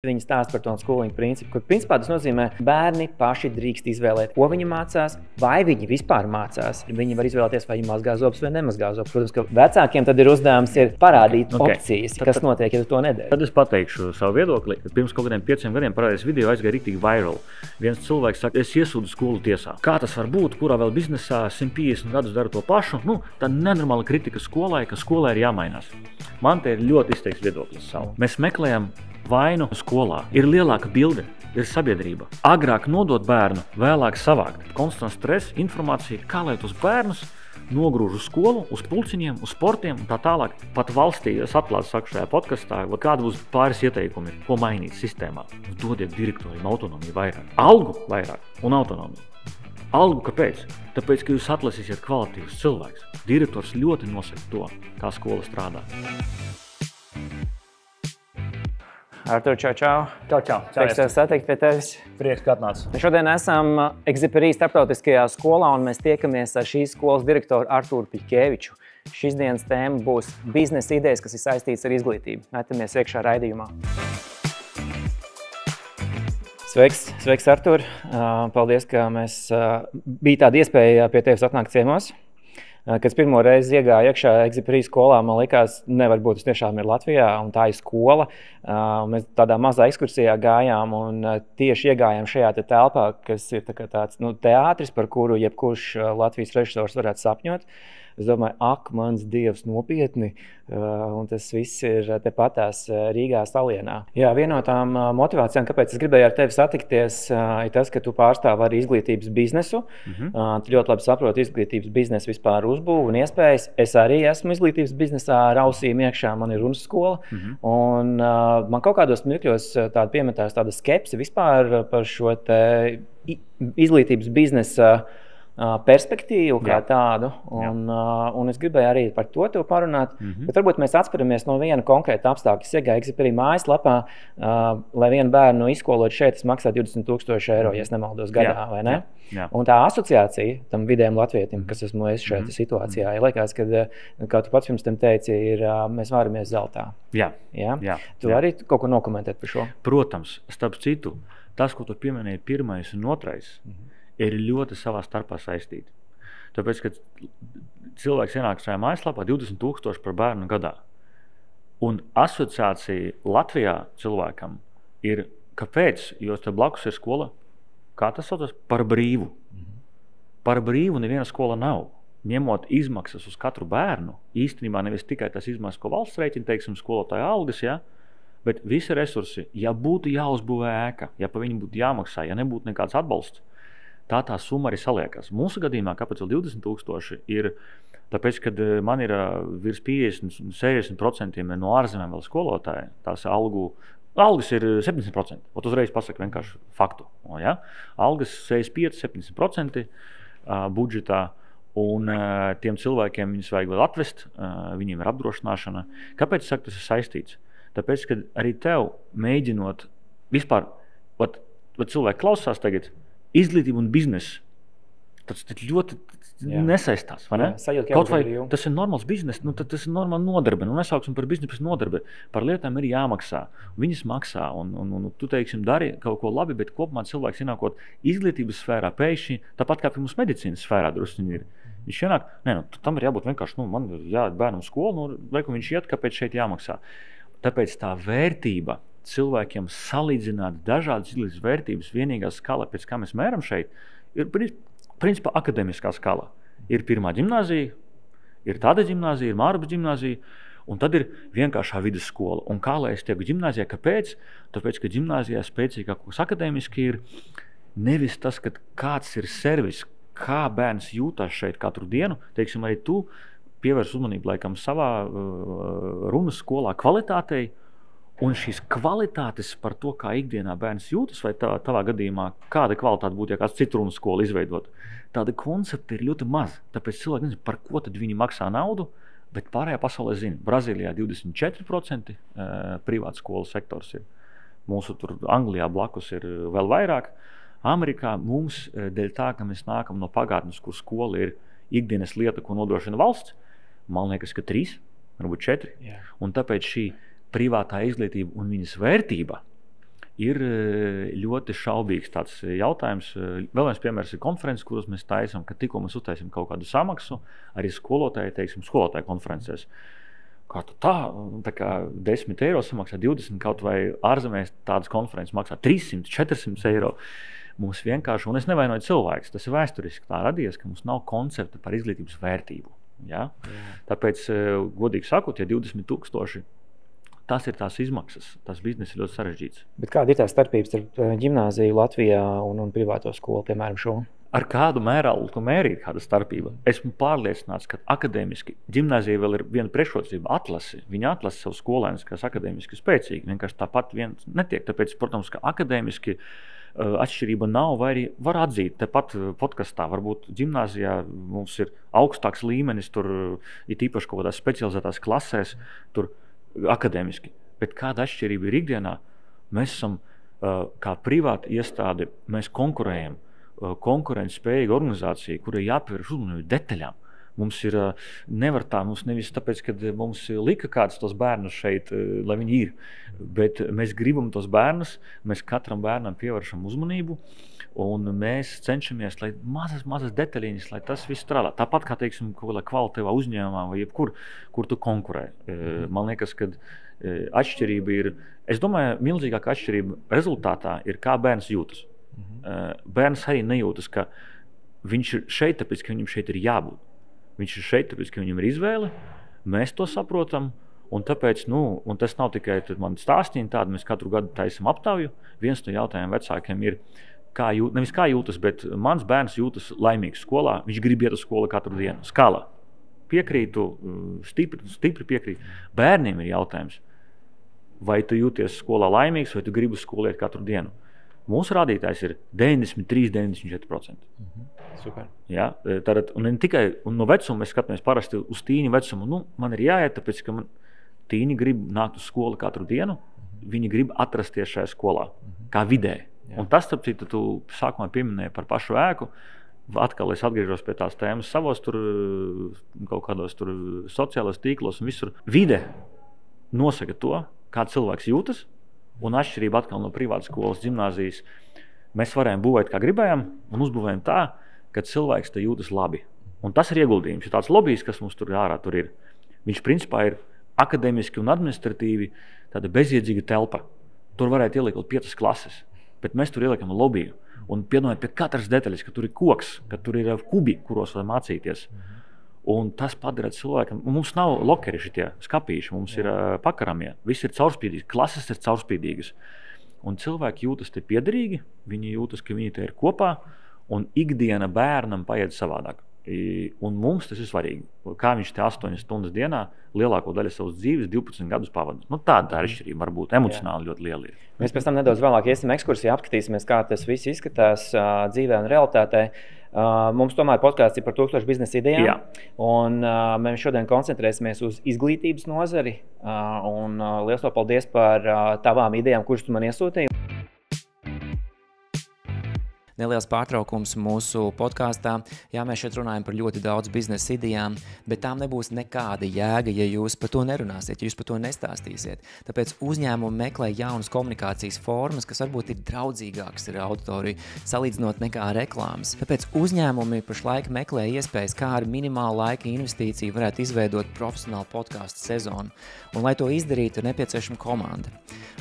Viņi stāsta par to skoliņu principu, kur principā tas nozīmē, bērni paši drīkst izvēlēt, ko viņi mācās, vai viņi vispār mācās. Viņi var izvēlēties, vai viņi mazgā zobus vai nemazgā zobus. Protams, ka vecākiem tad ir uzdevums parādīt opcijas, kas notiek, ja tu to nedari. Tad es pateikšu savu viedokli. Pirms kaut kādiem 5 gadiem parādījās video, aizgāja riktīgi viral. Viens cilvēks saka, es iesūdu skolu tiesā. Kā tas var būt, kurā vēl biznesā 150 gadus dara to pašu? Tā nenormāla kritika skolai, ka skolai ir jāmainās. Man te ir ļoti izteikts viedoklis savu. Mēs meklējam vainu skolā. Ir lielāka bilde, ir sabiedrība. Agrāk nodot bērnu, vēlāk savākt. Konstants stress, informācija, kā lai tos bērnus nogrūž uz skolu, uz pulciņiem, uz sportiem un tā tālāk. Pat valstī, es atklāti saku šajā podkastā, vai kāda būs pāris ieteikumi, ko mainīt sistēmā. Dodiet direktoriem autonomiju vairāk, algu vairāk un autonomiju. Algu kāpēc? Tāpēc, ka jūs atlasīsiet kvalitīvus cilvēkus. Direktors ļoti nosaka to, kā skola strādā. Artur, čau. Čau. Prieks tev satikt pie tevis. Prieks, ka atnāc. Šodien esam Exuperī starptautiskajā skolā un mēs tiekamies ar šīs skolas direktoru Arturu Piļķēviču. Šīs dienas tēma būs biznesa idejas, kas ir saistītas ar izglītību. Metamies iekšā raidījumā. Sveiks, Artur. Paldies, ka bija tāda iespēja pie tevis atnākt ciemos. Kad pirmo reizi iegāju iekšā Exuperī skolā, man likās, nevar būt, tas tiešām ir Latvijā, un tā ir skola. Mēs tādā mazā ekskursijā gājām un tieši iegājām šajā telpā, kas ir tāds teātris, par kuru jebkurš Latvijas režisors varētu sapņot. Es domāju, mans Dievs, nopietni, un tas viss ir tepatās Rīgā Salienā. Jā, viena no tām motivācijām, kāpēc es gribēju ar tevi satikties, ir tas, ka tu pārstāv arī izglītības biznesu. Tu ļoti labi saproti izglītības biznesu vispār uzbūvu un iespējas. Es arī esmu izglītības biznesā ar ausīm iekšā, man ir runas skola. Un man kaut kādos mirkļos tāda piemetās tāda skepse vispār par šo izglītības biznesa perspektīvu kā tādu, un es gribēju arī par to tev parunāt, bet varbūt mēs atsperamies no viena konkrēta apstākļa. Es iegāju Exuperī mājaslapā, lai vienu bērnu izskolot šeit, tas maksā 20,000 eiro, ja es nemaldos gadā, vai ne? Jā. Un tā asociācija tam vidējam latvietim, kas esmu es šajā situācijā, ir liekas, kad, kā tu pats pirms tam teici, ir mēs vāramies zeltā. Jā. Tu arī kaut ko nokomentēt par šo? Protams, starp citu, tas, ko tu pieminēji pirmais un otrais, ir ļoti savā starpā saistīti. Tāpēc, ka cilvēks ienāk šajā mājaslapā 20,000 par bērnu gadā. Un asociācija Latvijā cilvēkam ir, kāpēc? Jo te blakus ir skola, kā tas saucas? Par brīvu. Par brīvu neviena skola nav. Ņemot izmaksas uz katru bērnu, īstenībā nevis tikai tas izmaksas, ko valsts rēķina, teiksim, skolotāja algas, bet visi resursi, ja būtu jāuzbūvē ēka, ja pa viņu būtu jāmaksā, ja nebūtu nekāds atbalsts, tā summa arī saliekas. Mūsu gadījumā, kāpēc 20,000 ir, tāpēc, kad man ir virs 50-60% no ārzemēm vēl skolotāji, tās algas ir 70%. Uzreiz pasaka vienkārši faktu. Ja? Algas 65-70% budžetā, un tiem cilvēkiem viņus vajag vēl atvest, viņiem ir apdrošināšana. Kāpēc es saku, tas ir saistīts? Tāpēc, kad arī tev mēģinot vispār, cilvēki klausās tagad, izglītība un biznesa, tas ļoti nesaistās, vai ne? Kaut vai tas ir normāls biznes, tas ir normāla nodarbe. Nesauksim par biznesu, par nodarbe. Par lietām ir jāmaksā. Viņas maksā, un tu, teiksim, dari kaut ko labi, bet kopumā cilvēks ienākot izglītības sfērā pēkšņi, tāpat kā pie mums medicīnas sfērā drusciņi ir. Viņš ienāk, tam ir jābūt vienkārši, man ir jāiet bērnam skolu, viņš iet, kāpēc šeit jāmaksā. Tāpēc tā vērtība cilvēkiem salīdzināt dažādas izglītības vērtības, vienīgā skala, pēc kā mēs mēram šeit, ir principā akademiskā skala. Ir pirmā ģimnāzija, ir tāda ģimnāzija, ir Mārabas ģimnāzija, un tad ir vienkāršā vidusskola. Un kā lai es tieku ģimnāzijā, kāpēc? Tāpēc, ka ģimnāzijā spēcīgākos akademiski ir nevis tas, ka kāds ir servis, kā bērns jūtās šeit katru dienu, teiksim, arī tu pievērs uzmanību laikam savā runas skolā kvalitātei, un šīs kvalitātes par to, kā ikdienā bērns jūtas, vai tavā gadījumā, kāda kvalitāte būtu, ja kāds citu runas skolu izveidot, tāda koncepta ir ļoti maz. Tāpēc cilvēki nezinu, par ko tad viņi maksā naudu, bet pārējā pasaulē zina. Brazīlijā 24% privāta skolu sektors ir. Mūsu tur Anglijā blakus ir vēl vairāk. Amerikā mums dēļ tā, ka mēs nākam no pagātnes, kur skola ir ikdienas lieta, ko nodrošina valsts, man liekas, ka 3, varbūt 4. Un tāpēc šī privātā izglītība un viņas vērtība ir ļoti šaubīgs tāds jautājums. Vēl viens piemērs ir konferences, kuras mēs taisam, ka tikko mēs uztaisim kaut kādu samaksu, arī skolotāji, teiksim, skolotāju konferences. Kā tu tā kā 10 eiro samaksā 20, kaut vai ārzemēs tādas konferences maksā 300, 400 eiro. Mums vienkārši, un es nevainoju cilvēks, tas ir vēsturiski tā radies, ka mums nav koncepta par izglītības vērtību. Ja? Tāpēc, godīgi sakot, ja 20,000, tas ir tās izmaksas. Tas bizness ir ļoti sarežģīts. Bet kāda ir tā starpības starp ģimnāziju Latvijā un privāto skolu, piemēram, šo? Ar kādu mēralu tu mērīt kāda starpība? Esmu pārliecināts, ka akadēmiski ģimnāzija vēl ir viena priekšrocība atlasi. Viņa atlasa savu skolēnus, kas akadēmiski spēcīgi. Vienkārši tāpat viens netiek. Tāpēc, protams, ka akadēmiski atšķirība nav, vai arī var atzīt. Tepat podkastā varbūt ģimnāzijā mums ir augstāks līmenis, tur ir īpaši kaut kādās specializētās klasēs, tur akadēmiski. Bet kāda atšķirība ir ikdienā? Mēs esam kā privāta iestāde, mēs konkurējam. Konkurences spējīga organizācija, kurai jāpievērš uzmanību detaļām. Mums ir nevar tā, mums nevis tāpēc, ka mums lika kāds tos bērnus šeit, lai viņi ir, bet mēs gribam tos bērnus, mēs katram bērnam pievēršam uzmanību, un mēs cenšamies, lai mazas detaļiņas, lai tas viss strādā. Tāpat kā, teiksim, kvalitīvā uzņēmumā vai jebkur, kur tu konkurē. Man liekas, ka atšķirība ir, es domāju, milzīgāka atšķirība rezultātā ir, kā bērns jūtas. Bērns arī nejūtas, ka viņš ir šeit, tāpēc, ka viņam šeit ir jābūt. Viņš ir šeit, tāpēc, ka viņam ir izvēle, mēs to saprotam, un tāpēc, un tas nav tikai man stāstīni tādi, mēs katru gadu taisam aptauju. Viens no jautājumiem vecākiem ir, nevis kā jūtas, bet mans bērns jūtas laimīgs skolā, viņš grib iet uz skolu katru dienu. Skala. Piekrītu, stipri piekrītu. Bērniem ir jautājums, vai tu jūties skolā laimīgs, vai tu gribi uz skolu iet katru dienu. Mūsu rādītājs ir 93–94%. Super. Ja, tātad, un ne tikai no vecuma mēs skatāmies parasti uz tīņu vecumu. Man ir jāiet, tāpēc, ka tīņi grib nākt uz skolu katru dienu. Viņi grib atrasties šajā skolā, kā vidē. Jā. Un tas, starp citu, tu sākumā pieminēji par pašu ēku. Atkal es atgriežos pie tās tēmas savos tur, kaut kādos tur sociālos tīklos un visur. Vide nosaka to, kā cilvēks jūtas. Un atšķirība atkal no privātas skolas, ģimnāzijas. Mēs varējām būvēt, kā gribējām, un uzbūvējam tā, ka cilvēks te jūtas labi. Un tas ir ieguldījums. Ir tāds lobijs, kas mums tur ārā tur ir. Viņš principā ir akadēmiski un administratīvi tāda bezjēdzīga telpa. Tur varētu ielikt 5 klases, bet mēs tur ieliekam lobiju. Un piedomājam pie katras detaļas, ka tur ir koks, ka tur ir kubi, kuros var mācīties. Un tas padara cilvēkam, un mums nav lokeri šitie skapīši, mums ir pakaramie, viss ir caurspīdīgs, klases ir caurspīdīgas. Un cilvēki jūtas te piederīgi, viņi jūtas, ka viņi te ir kopā, un ikdiena bērnam paiet savādāk. Un mums tas ir svarīgi, kā viņš te 8 stundas dienā lielāko daļu savas dzīves 12 gadus pavada. Tāda atšķirība var būt emocionāli ļoti liela. Mēs pēc tam nedaudz vēlāk iesim ekskursijā, apskatīsimies, kā tas viss izskatās dzīvē un realitātē. Mums tomēr podkāsts ir par 1000 biznesa idejām. Jā. Un mēs šodien koncentrēsimies uz izglītības nozari. Un liels to paldies par tavām idejām, kuras tu man iesūtīji. Neliels pārtraukums mūsu podkāstā. Jā, mēs šeit runājam par ļoti daudz biznesa idejām, bet tām nebūs nekāda jēga, ja jūs par to nerunāsiet, ja jūs par to nestāstīsiet. Tāpēc uzņēmumi meklē jaunas komunikācijas formas, kas varbūt ir draudzīgākas ar auditoriju, salīdzinot nekā reklāmas. Tāpēc uzņēmumi pašlaik meklē iespējas, kā ar minimālu laika investīciju varētu izveidot profesionālu podkāstu sezonu. Un, lai to izdarītu, ir nepieciešama komanda.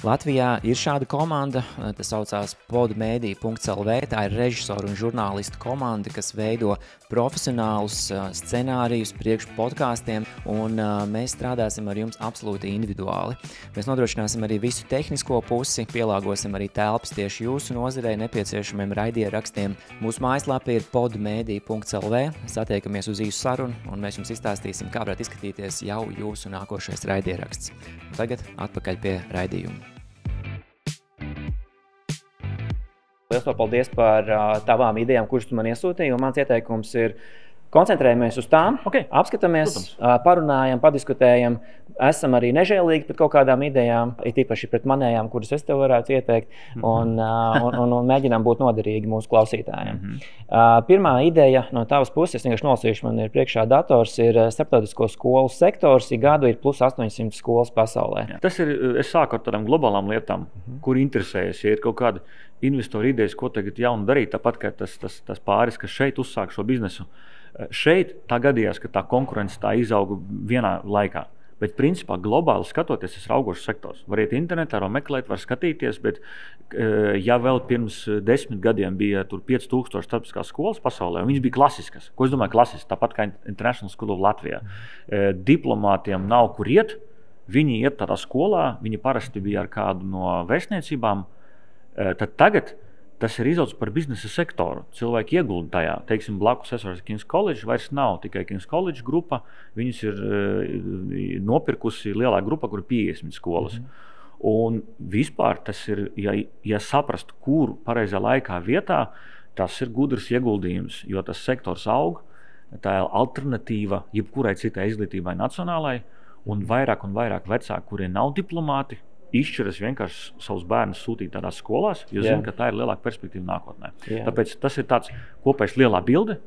Latvijā ir šāda komanda, tas saucās podmedia.lv, tā ir režisoru un žurnālistu komanda, kas veido profesionālus scenārijus priekš podkāstiem, un mēs strādāsim ar jums absolūti individuāli. Mēs nodrošināsim arī visu tehnisko pusi, pielāgosim arī telpas tieši jūsu nozarei nepieciešamiem raidierakstiem. Mūsu mājaslapa ir podmedia.lv, satiekamies uz īsu sarunu, un mēs jums izstāstīsim, kā varētu izskatīties jau jūsu nākošais raidieraksts. Un tagad atpakaļ pie raidījuma. Liels paldies par tavām idejām, kuras tu man iesūtīji, un mans ieteikums ir koncentrējamies uz tām, apskatāmies, parunājam, padiskutējam. Esam arī nežēlīgi pret kaut kādām idejām, it īpaši pret manējām, kuras es tev varētu ieteikt, un mēģinām būt noderīgi mūsu klausītājiem. Pirmā ideja no tavas puses, vienkārši nolasīšu, man ir priekšā dators, ir starptautisko skolu sektors. Ik gadu ir plus 800 skolas pasaulē. Tas ir, es sāku ar tādām globālām lietām, kur interesējas, ja ir kaut kāda investoru idejas, ko tagad jaunu darīt, tāpat kā tas pāris, kas šeit uzsāk šo biznesu. Šeit tā gadījās, ka tā konkurence tā izauga vienā laikā. Bet principā globāli skatoties, tas ir augošs sektors. Var iet internetā, var meklēt, var skatīties, bet ja vēl pirms 10 gadiem bija tur 5000 starptautiskās skolas pasaulē, viņas bija klasiskas. Ko es domāju klasiskas? Tāpat kā International School of Latvijā. Diplomātiem nav kur iet, viņi iet tādā skolā, viņi parasti bija ar kādu no vēstniecībām. Tad tagad tas ir izaudzis par biznesa sektoru. Cilvēki iegulda tajā. Teiksim, blakus esošais King's College vairs nav tikai King's College grupa. Viņus ir nopirkusi lielā grupa, kur ir 50 skolas. Un vispār tas ir, ja saprast, kur pareizā laikā vietā, tas ir gudrs ieguldījums, jo tas sektors aug. Tā ir alternatīva jebkurai citai izglītībai nacionālai, un vairāk vecāki, kuriem nav diplomāti, izšķiras vienkārši savus bērnus sūtīt tādās skolās, jo zina, ka tā ir lielāka perspektīva nākotnē. Tāpēc tas ir tāds kopējs lielā bilde,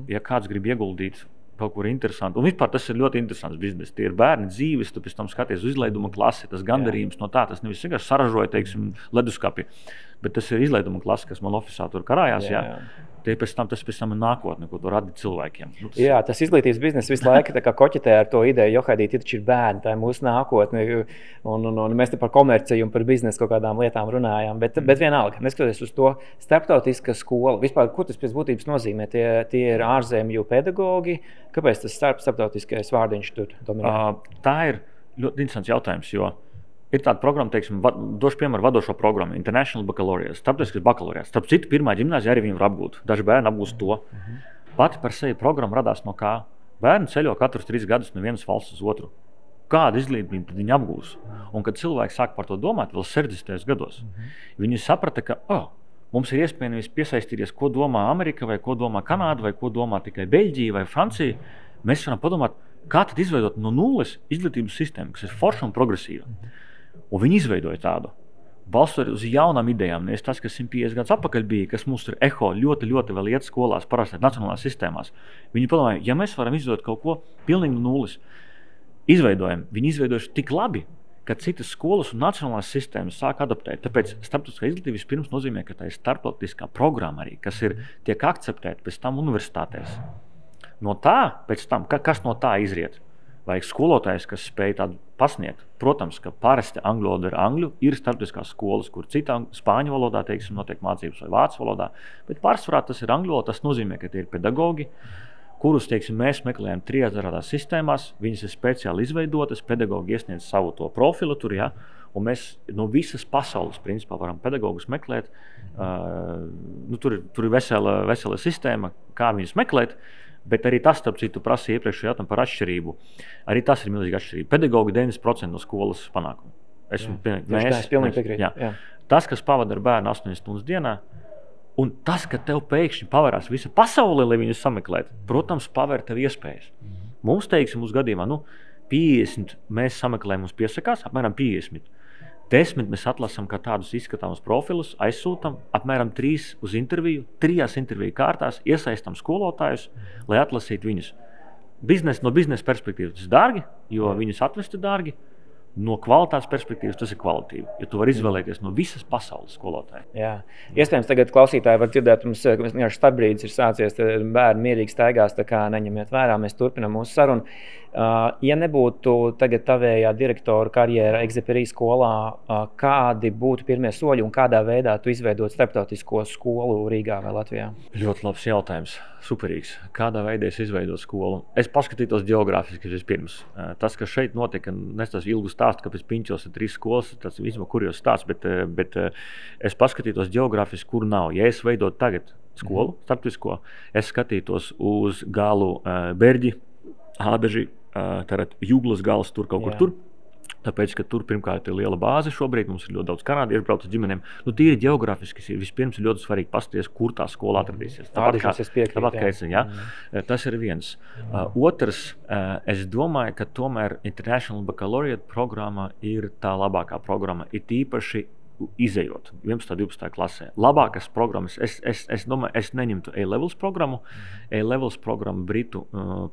ja kāds grib ieguldīt kaut kur interesantu. Un vispār tas ir ļoti interesants biznes. Tie ir bērni dzīves, tu pēc tam skaties uz izlaiduma klasi, tas gandarījums no tā, tas nevis vienkārši saražoja, teiksim, leduskapi, bet tas ir izlaiduma klasi, kas man ofisā tur karājās. Tas pēc tam ir nākotne, ko tu radi cilvēkiem. Tas izglītības biznes visu laiku koķetē ar to ideju, johaidīt, taču ir bērni, tā ir mūsu nākotne. Un mēs te par komerciju un par biznesu kaut kādām lietām runājām. Bet vienalga, neskatoties uz to starptautiska skola, vispār, ko tas pēc būtības nozīmē? Tie ir ārzemju pedagogi. Kāpēc tas starptautiskais vārdiņš tur dominē? Tā ir ļoti interesants jautājums, jo ir tāda programma, teiksim, došu piemēru vadošo programmu, International Baccalaureate, starptautiskais bakalaureāts. Starp citu, pirmā ģimnāzija arī viņi var apgūt. Daži bērni apgūst to. Pati par sevi programma radās no kā? Bērni ceļo katrus 3 gadus no vienas valsts uz otru. Kādu izglītību viņi apgūs? Un kad cilvēki sāk par to domāt vēl 60. gados, viņi saprata, ka mums ir iespēja nevis piesaistīties, ko domā Amerika, vai ko domā Kanāda, vai ko domā tikai Beļģija vai Francija. Mēs varam padomāt, kā tad izveidot no nulles izglītības sistēmu, kas ir forša un progresīva. Un viņi izveidoja tādu, balstoties uz jaunām idejām. Nevis tas, kas 150 gadus atpakaļ bija, kas mums tur eho ļoti vēl iet skolās, parasti nacionālās sistēmās. Viņi padomāja, ja mēs varam izveidot kaut ko pilnīgi no nulles, viņi izveidojuši tik labi, ka citas skolas un nacionālās sistēmas sāk adaptēt. Tāpēc starptautiskā izglītība vispirms nozīmē, ka tā ir starptautiskā programma arī, kas tiek akceptēta pēc tam universitātēs. No tā, pēc tam, kas no tā izriet? Vajag skolotājs, kas spēj tādu pasniegt. Protams, ka parasti angļu valoda ir angļu, ir starptautiskās skolas, kur citā spāņu valodā, teiksim, notiek mācības vai vācu valodā, bet pārsvarā tas ir angļu valoda, tas nozīmē, ka tie ir pedagogi, kurus, teiksim, mēs meklējam 3 dažādās sistēmās, viņas ir speciāli izveidotas, pedagogi iesniedz savu to profilu tur, un mēs no visas pasaules, principā, varam pedagogus meklēt. Tur ir vesela sistēma, kā viņus meklēt. Bet arī tas, starp citu, prasīja iepriekšējo jautājumu par atšķirību. Arī tas ir milzīga atšķirība. Pedagogi 90% no skolas panākumu. Es pilnīgi piekrītu. Tas, kas pavada ar bērnu 8 stundas dienā, un tas, ka tev pēkšņi pavērās visa pasaule, lai viņus sameklētu, protams, pavēr tev iespējas. Mums, teiksim, uz gadījumā, 50 mēs sameklējam, mums piesakās, apmēram 50. 10 mēs atlasām kā tādus izskatāmus profilus, aizsūtam, apmēram 3 uz interviju, 3 interviju kārtās, iesaistam skolotājus, lai atlasītu viņus. No biznesa perspektīvas tas ir dārgi, jo viņus atvest ir dārgi. No kvalitātes perspektīvas tas ir kvalitīvi, jo tu vari izvēlēties no visas pasaules skolotāju. Jā. Iespējams, tagad klausītāji var dzirdēt, mums starpbrīdis ir sācies, bērni mierīgi staigās, tā kā neņemiet vērā, mēs turpinām mūsu sarunu. Ja nebūtu tagad tavējā direktora karjera Exeperī skolā, kādi būtu pirmie soļi un kādā veidā tu izveidot starptautisko skolu Rīgā vai Latvijā? Ļoti labs jautājums, superīgs. Kādā veidā es izveidotu skolu? Es paskatītos geogrāfiski vispirms. Tas, kas šeit notika, nestos ilgu stāstu, kāpēc Piņķos ir 3 skolas, tas vismaz kurjos stāsts, bet es paskatītos geogrāfiski, kur nav. Ja es veidotu tagad skolu, starptautisko, es skatītos uz galu Berģi, Ābeži, Jūglas galas tur kaut kur tur. Tāpēc, ka tur pirmkārt ir liela bāze šobrīd, mums ir ļoti daudz kanādiešu brauc uz ģimenēm. Tīri ģeogrāfiski vispirms ir ļoti svarīgi paskatīties, kur tā skola atradīsies. Tas ir viens. Otrs, es domāju, ka tomēr International Baccalaureate programma ir tā labākā programma, ir tīpaši izejot 11. un 12. klasē. Labākas programmas, es domāju, es neņemtu A-levels programmu. A-levels programma Britu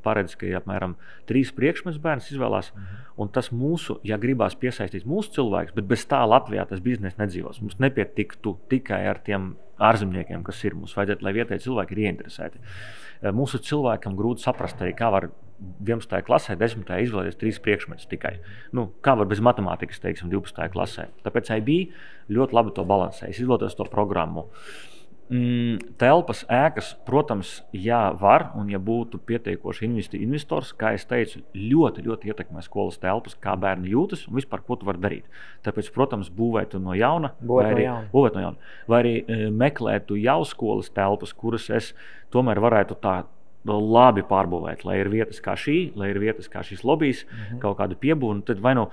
paredz, ka ir apmēram 3 priekšmetus bērns izvēlās, un tas mūsu, ja gribās piesaistīt mūsu cilvēkus, bet bez tā Latvijā tas bizness nedzīvos. Mums nepietiktu tikai ar tiem ārzemniekiem, kas ir. Mums vajadzētu, lai vietēji cilvēki ir ieinteresēti. Mūsu cilvēkam grūti saprast arī, kā var 11. klasē, 10. izvēlēties 3 priekšmetus tikai. Kā var bez matemātikas, teiksim, 12. klasē. Tāpēc IB ļoti labi to balansē. Es izvēlētos to programmu. Telpas, ēkas, protams, var, un ja būtu pietiekoši investors, kā es teicu, ļoti, ļoti ietekmē skolas telpas, kā bērni jūtas un vispār, ko tu vari darīt. Tāpēc, protams, būvētu no jauna, vai arī meklētu jau skolas telpas, kuras es tomēr varētu tā labi pārbūvēt, lai ir vietas kā šī, lai ir vietas kā šīs lobijas, kaut kādu piebūvu, tad vai nu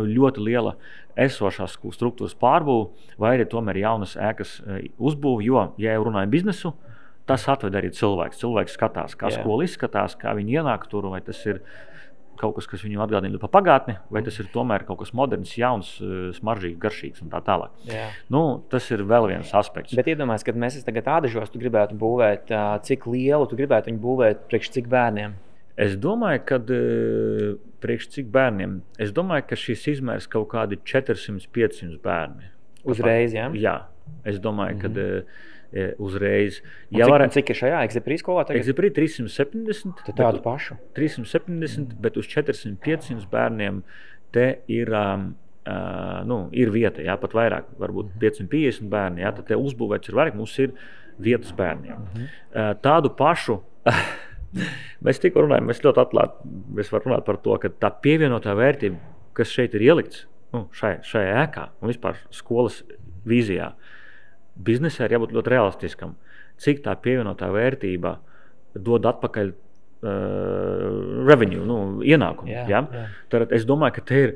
ļoti liela esošās struktūras pārbūvu, vai arī tomēr jaunas ēkas uzbūvu, jo, ja jau runājam biznesu, tas atved arī cilvēks. Cilvēks skatās, kā skola izskatās, kā viņi ienāk tur, vai tas ir kaut kas, kas viņu atgādina par pagātni, vai tas ir tomēr kaut kas moderns, jauns, smaržīgs, garšīgs un tā tālāk. Tas ir vēl viens aspekts. Bet iedomājies, kad mēs tagad Ādažos, tu gribētu būvēt, cik lielu tu gribētu viņu būvēt priekš cik bērniem? Es domāju, ka priekš cik bērniem? Es domāju, ka šis izmērs kaut kādi 400-500 bērni. Uzreiz, jā? Jā. Es domāju, ka uzreiz. Cik ir šajā Exeprī skolā tagad? Exeprī 370. Tad tādu pašu? 370, bet uz 400-500 bērniem te ir, ir vieta, pat vairāk, varbūt 550 bērni, tad te uzbūvēts ir vairāk, mums ir vietas bērniem. Tādu pašu, mēs tikko runājam, mēs ļoti atklāti, mēs varam runāt par to, ka tā pievienotā vērtība, kas šeit ir ielikts, šajā ēkā un vispār skolas vīzijā, biznesā ir jābūt ļoti realistiskam. Cik tā pievienotā vērtība dod atpakaļ revenue, ienākumu. Tad es domāju, ka te ir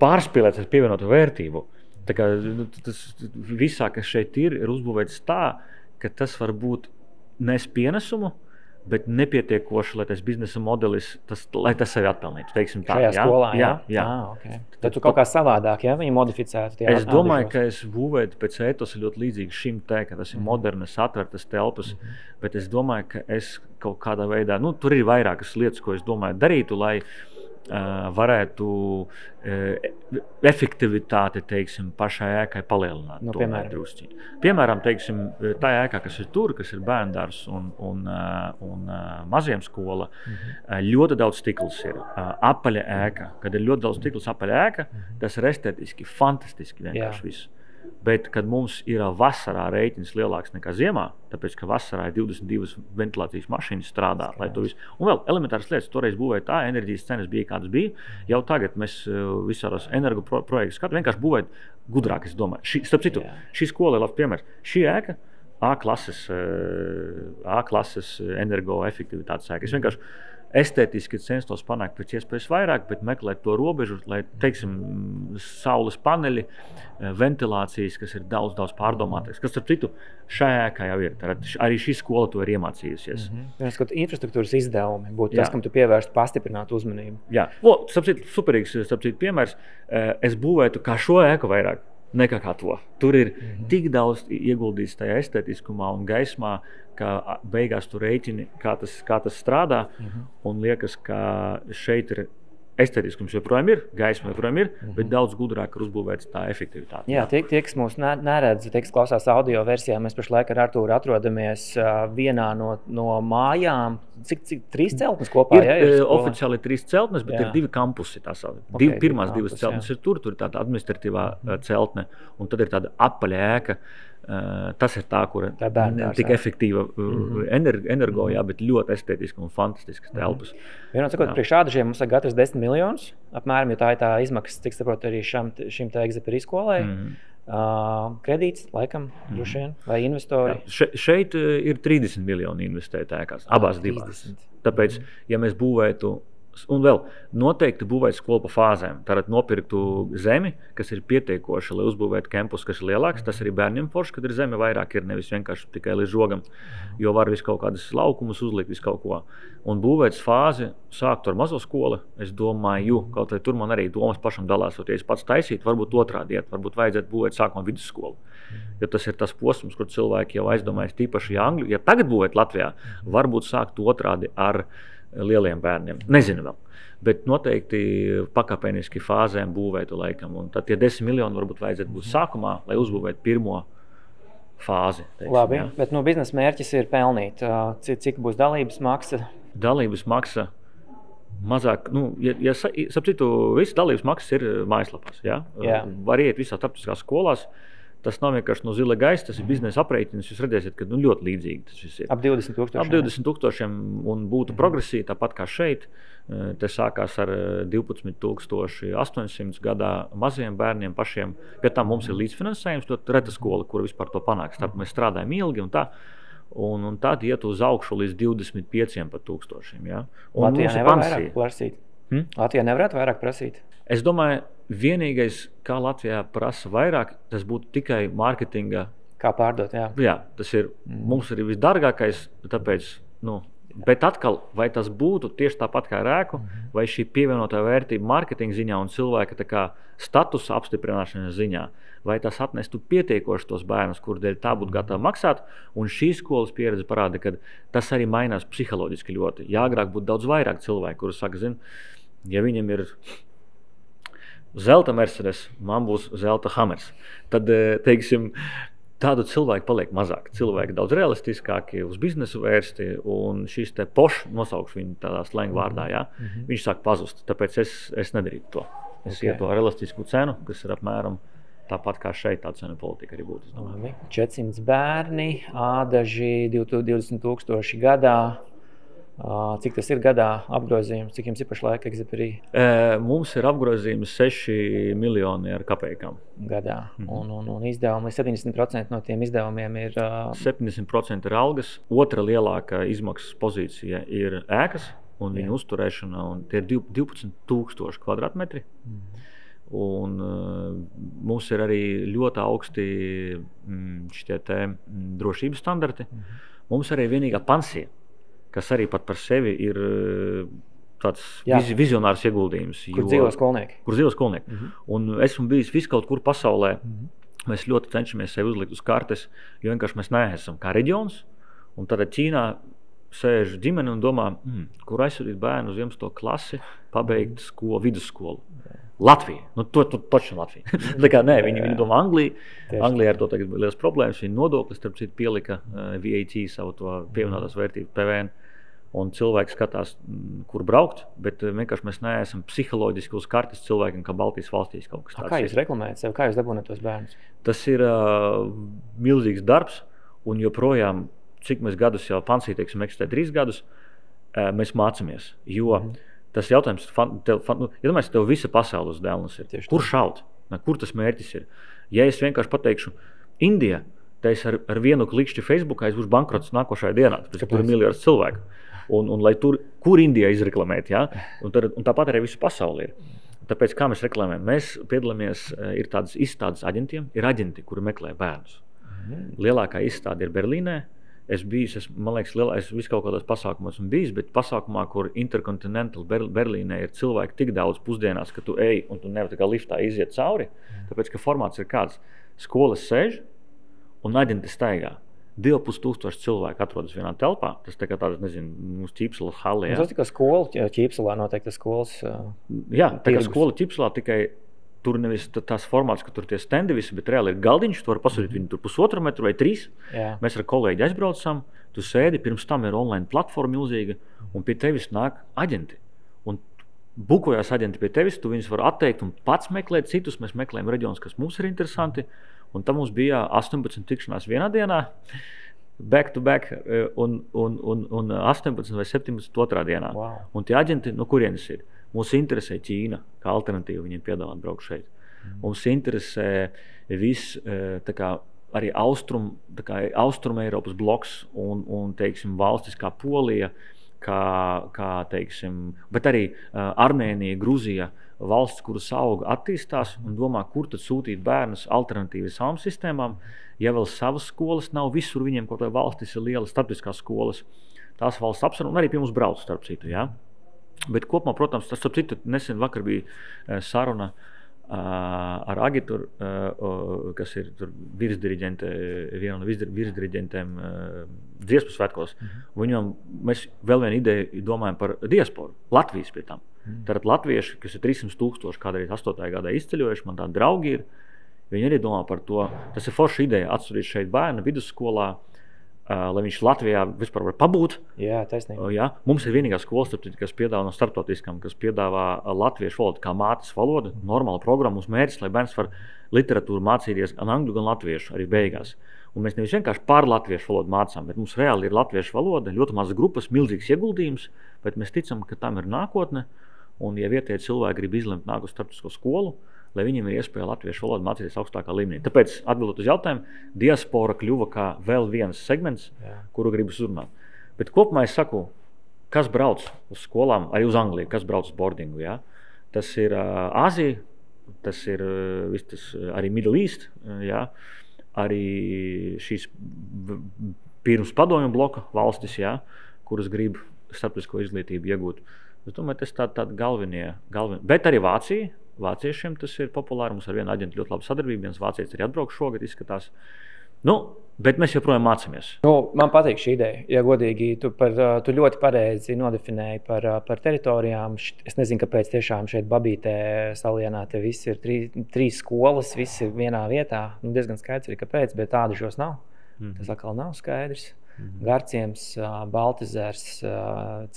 pārspīlēts ar pievienotu vērtību. Tas visā, kas šeit ir uzbūvēts tā, ka tas var būt nes pienesumu, bet nepietiekoši, lai tas biznesa modelis, lai tas sevi atpelnītu. Šajā skolā, jā? Okay. Tad tu kaut kā savādāk, viņi modificētu. Es domāju, ka es būvētu pēc ētosa ļoti līdzīgi šim ka tas ir modernas, atvērtas telpas, bet es domāju, ka es kaut kādā veidā, tur ir vairākas lietas, ko es domāju darītu, lai varētu efektivitāti, teiksim, pašai ēkai palielināt. Piemēram, teiksim, tā ēkā, kas ir tur, kas ir bērndārs un maziem skola, ļoti daudz stikls ir. Apaļa ēka, kad ir ļoti daudz stikls apaļa ēka, tas ir estētiski, fantastiski vienkārši viss. Bet, kad mums ir vasarā rēķins lielāks nekā ziemā, tāpēc, ka vasarā ir 22 ventilācijas mašīnas strādā, lai to visu. Un vēl elementāras lietas, toreiz būvēja tā, enerģijas cenas bija kādas bija. Jau tagad mēs visādos energo projektus skatām, vienkārši būvēt gudrāk, es domāju. Starp citu, šī skola ir labs piemērs. Šī ēka, A klases energoefektivitātes ēka. Es vienkārši estētiski censtos panākt pēc iespējas vairāk, bet meklēt to robežu, lai, teiksim, saules paneļi, ventilācijas, kas ir daudz pārdomātāks, kas, starp citu, šajā ēkā jau ir. Arī šī skola to ir iemācījusies. Infrastruktūras izdevumi būtu tas, kam tu pievērstu pastiprinātu uzmanību. Jā, starp citu, superīgs piemērs. Es būvētu kā šo ēku vairāk nekā kā to. Tur ir tik daudz ieguldīts tajā estētiskumā un gaismā, ka beigās tu rēķini, kā tas strādā, un liekas, ka šeit ir estētiskums joprojām ir, gaisma joprojām ir, bet daudz gudrāk ir uzbūvēts tā efektivitāte. Jā, tie, kas mūs neredz, tie, kas klausās audio versijā, mēs pašlaik ar Artūru atrodamies vienā no mājām. Cik 3 celtnes kopā? Ir oficiāli 3 celtnes, bet ir 2 kampusi. Pirmās 2 celtnes ir tur ir tāda administratīvā celtne, un tad ir tāda apaļa ēka. Tas ir tā, kura tik efektīva energo, bet ļoti estētiska un fantastiskas telpas. Vienot sakot, priekš Ādažiem mums vajag atrast 10 miljonus, apmēram, jo tā ir tā izmaksas, cik saprot arī šim tā Exeprī skolai. Kredīts, laikam, droši vien, vai investori? Šeit ir 30 miljoni investēt ēkās, abās divās. Tāpēc, ja mēs būvētu Un vēl noteikti būvēt skolu pa fāzēm. Tātad nopirktu zemi, kas ir pietiekoša, lai uzbūvētu kampus, kas ir lielāks. Tas arī bērniem forši, kad ir zeme vairāk, ir nevis vienkārši tikai līdz žogam, jo var visu kaut kādas laukumus uzlikt, visu kaut ko. Un būvēt fāzi, sākt ar mazo skolu, es domāju, kaut vai tur man arī domas pašam dalās, ja es pats taisītu, varbūt otrādi iet, varbūt vajadzētu būvēt sākumā vidusskolu. Jo tas ir tas posms, kur cilvēki jau aizdomājas tīpaši Angļu. Ja tagad būvēt Latvijā, varbūt sākt otrādi ar lieliem bērniem. Nezinu vēl. Bet noteikti pakāpeniski fāzēm būvētu laikam. Un tad tie 10 miljoni varbūt vajadzētu būt sākumā, lai uzbūvētu pirmo fāzi. Teiksim, labi, jā. Bet biznesa mērķis ir pelnīt. Cik būs dalības maksa? Dalības maksa mazāk. Sapcitu, visas dalības maksas ir mājaslapās. Ja? Var iet visās starptautiskās skolās. Tas nav vienkārši no zila gaisa, tas ir biznesa aprēķins. Jūs redzēsiet, ka ļoti līdzīgi tas viss ir. Ap 20 000. Ap 20 000 un būtu progresija, tāpat kā šeit. Te sākās ar 12 800 gadā maziem bērniem pašiem. Pie tam mums ir līdzfinansējums, ļoti reta skola, kur vispār to panāks. Tāpēc mēs strādājam ilgi un tā. Un tad iet uz augšu līdz 25 000. Ja? Latvijā nevar vairāk prasīt? Latvijā nevarētu vairāk prasīt? Es domāju, vienīgais, kā Latvijā prasa vairāk, tas būtu tikai mārketinga. Kā pārdot, jā. Jā, tas ir mums arī visdārgākais, tāpēc, bet atkal, vai tas būtu tieši tāpat kā rēku, vai šī pievienotā vērtība mārketinga ziņā un cilvēka tā kā statusa apstiprināšanas ziņā, vai tas atnestu pietiekoši tos bērnus, kur dēļ tā būtu gatava maksāt, un šī skolas pieredze parāda, ka tas arī mainās psiholoģiski ļoti. Ja agrāk būtu daudz vairāk cilvēku, kuri saka, ja viņam ir zelta Mercedes, man būs zelta Hammers. Tad, teiksim, tādu cilvēku paliek mazāk. Cilvēki daudz realistiskāki, uz biznesu vērsti, un šis te pošs, nosaukšu viņu tādā slengu vārdā, ja, viņš sāk pazust. Tāpēc es nedarītu to. Es ietu realistisku cenu, kas ir apmēram tāpat kā šeit tā cenu politika arī būtu. 400 bērni, ādaži 20 000 gadā. Cik tas ir gadā apgrozījums? Cik jums ir pašlaik Exeperī? Mums ir apgrozījums 6 miljoni ar kapekām. Gadā. Un izdevumi, 70% no tiem izdevumiem ir... 70% ir algas. Otra lielākā izmaksas pozīcija ir ēkas un viņa uzturēšana. Un tie ir 12 000 kvadrātmetri. Un mums ir arī ļoti augsti šitie drošības standarti. Mums arī vienīgā pansija, kas arī pat par sevi ir tāds vizionārs ieguldījums. Kur dzīvo skolnieki. Kur dzīvo skolnieki. Un esmu bijis visu kaut kur pasaulē. Mēs ļoti cenšamies sevi uzlikt uz kartes, jo vienkārši mēs neesam kā reģions. Un tad Ķīnā sēž ģimene un domā, kur aizsūtīt bērnu uz 11. klasi, pabeigt vidusskolu. Latvija. To taču Latvija. Tā kā nē, viņi domā Anglija. Anglijā ar to tagad liels problēmas. Viņa nodoklis, starp citu, pielika VAT, savu to pievienotās vērtību PVN. Un cilvēki skatās, kur braukt, bet vienkārši mēs neesam psiholoģiski uz kartes cilvēkiem, kā Baltijas valstīs kaut kas tāds. Kā jūs reklamējat sev? Kā jūs dabūnat tos bērnus? Tas ir milzīgs darbs, un joprojām, cik mēs gadus jau pansī, teiksim, eksistē 3 gadus, mēs mācamies. Jo tas jautājums, iedomājies, tev visa pasaule uz dēlnes ir. Kur šaut? Kur tas mērķis ir? Ja es vienkārši pateikšu, Indija, tad es ar vienu klikšķi Facebookā es būšu bankrots nākošajā dienā, tāpēc, ka tur ir miljards cilvēku. Un lai tur, kur Indijā izreklamēt, ja? Un tāpat arī visu pasauli ir. Tāpēc, kā mēs reklamējam, mēs piedalāmies, ir tādas izstādes aģentiem, ir aģenti, kuri meklē bērnus. Lielākā izstāde ir Berlīnē. Man liekas, es visu kaut kādos pasākumos esmu bijis, bet pasākumā, kur Intercontinental Berlīnē ir cilvēki tik daudz pusdienās, ka tu ej un tu nevar tā kā liftā iziet cauri, tāpēc, ka formāts ir kāds. Skolas sēž un aģenti staigā. 2500 cilvēku atrodas vienā telpā. Tas tā kā tāds, nezinu, mums Ķīpsalas halē. Tas tikai skola Ķīpsalā noteikti skolas jā, tā kā skola Ķīpsalā tikai tur nevis tās formāts, ka tur tie stendi visi, bet reāli ir galdiņš, tu vari pasūtīt viņu tur 1,5 metru vai 3. Jā. Mēs ar kolēģi aizbraucam, tu sēdi, pirms tam ir online platforma milzīga, un pie tevis nāk aģenti. Un bukojās aģenti pie tevis, tu viņus var atteikt un pats meklēt citus. Mēs meklējam reģionus, kas mums ir interesanti. Un tam mums bija 18 tikšanās vienā dienā, back to back, un 18 vai 17 otrā dienā. Wow. Un tie aģenti, no kurienes ir? Mūs interesē Ķīna, kā alternatīva viņiem piedāvāt braukt šeit. Mums interesē viss tā kā arī Austrum Eiropas bloks un teiksim, valstis kā Polija, kā teiksim, bet arī Armēnija, Gruzija, valsts, kuras auga, attīstās un domā, kur tad sūtīt bērnus alternatīvi savām sistēmām. Ja vēl savas skolas nav, visur viņiem kaut vai valstis ir lielas starptautiskās skolas, tās valsts apsver, un arī pie mums brauc starp citu, ja? Bet kopumā, protams, tas starp citu, nesen vakar bija saruna ar Agitu, kas ir virsdiriģente, viena no virsdiriģentēm dziesmu svētkos. Viņam mēs vēl vienu ideju domājam par diasporu, Latvijas pie tam. Tātad latvieši, kas ir 300,000 kādreiz 8. gadā izceļojuši, man tādi draugi ir, viņi arī domā par to. Tas ir forša ideja atsūtīt šeit bērnu vidusskolā, lai viņš Latvijā vispār var pabūt. Jā, taisnība. Jā. Mums ir vienīgā skola, kas piedāvā no starptautiskām, kas piedāvā latviešu valodu kā mātes valodu, normāla programma, mums mērķis, lai bērns var literatūru mācīties gan angļu, gan latviešu arī beigās. Un mēs nevis vienkārši par latviešu valodu mācām, bet mums reāli ir latviešu valoda, ļoti mazas grupas, milzīgs ieguldījums, bet mēs ticam, ka tam ir nākotne. Un, ja vietēji cilvēki grib izlemt nāk uz starptautisko skolu, lai viņiem ir iespēja latviešu valodu mācīties augstākā līmenī. Tāpēc, atbildot uz jautājumu, diaspora kļuva kā vēl viens segments, kuru gribas uzrunāt. Bet kopumā es saku, kas brauc uz skolām, arī uz Angliju, kas brauc uz boardingu. Ja? Tas ir Āzija, tas ir arī Middle East, ja? Arī šīs pirms padomju bloka valstis, ja? Kuras grib starptautisko izglītību iegūt. Es domāju, tas tādi galvenie. Bet arī Vācija. Vāciešiem tas ir populāri. Mums ar vienu aģentu ļoti laba sadarbība. Viens vācietis arī atbrauks šogad, izskatās. Bet mēs joprojām mācāmies. Man patīk šī ideja. Ja godīgi, tu ļoti pareizi nodefinēji par teritorijām. Es nezinu, kāpēc tiešām šeit Babītē, Salienā, te viss ir trīs skolas, viss ir vienā vietā. Diezgan skaidrs arī, kāpēc, bet tādušos nav. Tas atkal nav skaidrs. Garciems, Baltezers,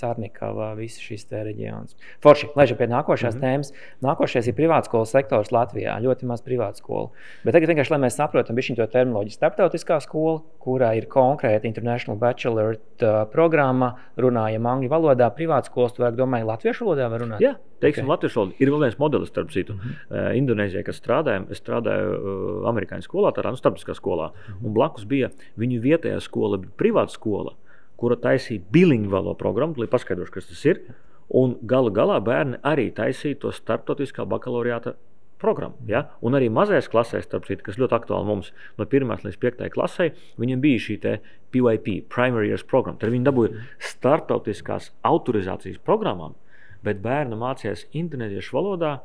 Cārnikava, visi šīs te reģions. Forši, laižam pie nākošās tēmas. Nākošais ir privātskolu sektors Latvijā, ļoti maz privātskolu. Bet tagad vienkārši, lai mēs saprotam bišķiņ to terminoloģiju, starptautiskā skola, kurā ir konkrēta International Bachelorate programma, runājam angļu valodā, privātskolas, tu vajag domāju, latviešu valodā var runāt? Jā, teiksim, latviešu valodā. Ir vēl viens modelis, starp citu. Indonēzijā, kas strādāja, es strādāju amerikāņu skolā, tādā starptautiskā skolā, un blakus bija viņu vietējā skola, privāta skola, kura taisīja bilingvālo programmu, lai paskaidrošu, kas tas ir, un galā bērni arī taisīja to starptautiskā bakalaureāta programmu. Ja? Un arī mazajās klasēs, kas ļoti aktuāli mums, no 1. līdz 5. klasē, viņiem bija šī te PYP, Primary Years Program. Tad viņi dabūja starptautiskās autorizācijas programmām, bet bērni mācījās indonēziešu valodā,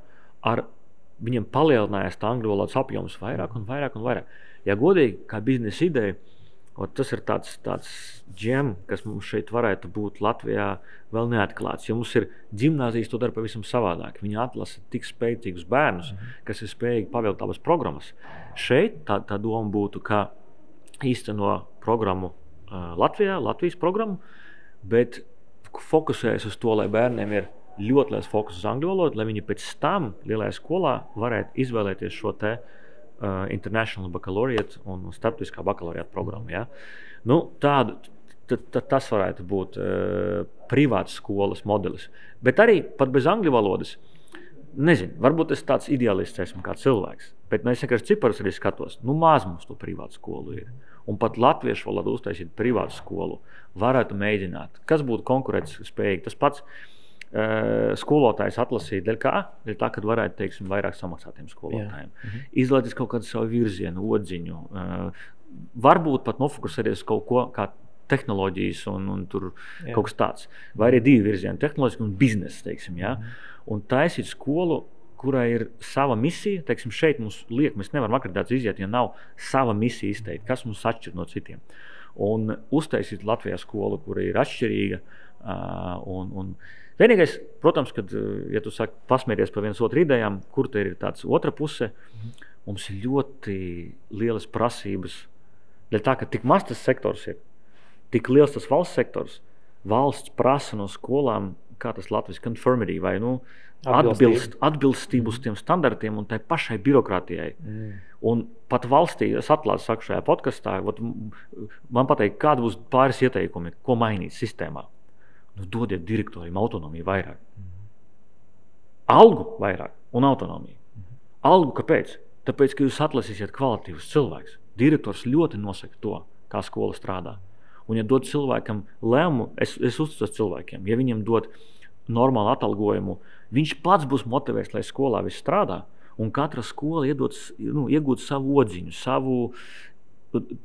viņiem palielinājās tā angļu valodas apjoms vairāk un vairāk un vairāk. Ja godīgi, kā biznesa ideja, tas ir tāds džem, kas mums šeit varētu būt Latvijā vēl neatklāts. Jo mums ir ģimnāzijas, to dara pavisam savādāk. Viņi atlasa tik spēcīgus bērnus, kas ir spējīgi pavilkt abas programmas. Šeit tā doma būtu, ka īsteno programmu Latvijā, Latvijas programmu, bet fokusējas uz to, lai bērniem ir ļoti liels fokus uz angļu valodu, lai viņi pēc tam lielajā skolā varētu izvēlēties šo te International Baccalaureate un starptautiskā bakalaureāta programma. Ja? Tas varētu būt privātas skolas modelis. Bet arī pat bez angļu valodas, nezinu, varbūt es tāds ideālists esmu kā cilvēks, bet es vienkārši ciparus arī skatos, maz mums to privātu skolu ir. Un pat latviešu valodu uztaisīt privātu skolu varētu mēģināt. Kas būtu konkurētspējīgi? Tas pats skolotājs atlasīja dēļ tā, kad varētu, teiksim, vairāk samaksātiem skolotājiem. Izlaities kaut kādu savu virzienu, odziņu. Varbūt pat nofokusēties kaut ko kā tehnoloģijas un tur kaut kas tāds. Vai arī divi virzieni, tehnoloģiski un biznesa, teiksim, ja? Un taisīt skolu, kurai ir sava misija, teiksim, šeit mums liek, mēs nevaram akreditēts iziet, ja nav sava misija izteikt, kas mums atšķir no citiem. Un uztaisīt Latvijā skolu, kura ir atšķirīga un vienīgais, protams, kad, ja tu saki pasmēties par viens otru idejām, kur te ir tāds otra puse, mums ir ļoti lielas prasības. Dēļ tā, ka tik maz tas sektors ir, tik liels tas valsts sektors, valsts prasa no skolām, kā tas Latvijas conformity vai atbilstību uz tiem standartiem un tai pašai birokrātijai. Un pat valstī, es atklāti saku šajā podkastā, man pateikt, kāda būs pāris ieteikumi, ko mainīt sistēmā. Dodiet direktoriem autonomiju vairāk. Algu vairāk un autonomiju. Algu kāpēc? Tāpēc, ka jūs atlasīsiet kvalitīvus cilvēkus. Direktors ļoti nosaka to, kā skola strādā. Un, ja dod cilvēkam lēmumu, es uzticos cilvēkiem, ja viņam dod normālu atalgojumu, viņš pats būs motivēts, lai skolā viss strādā, un katra skola iegūt savu odziņu,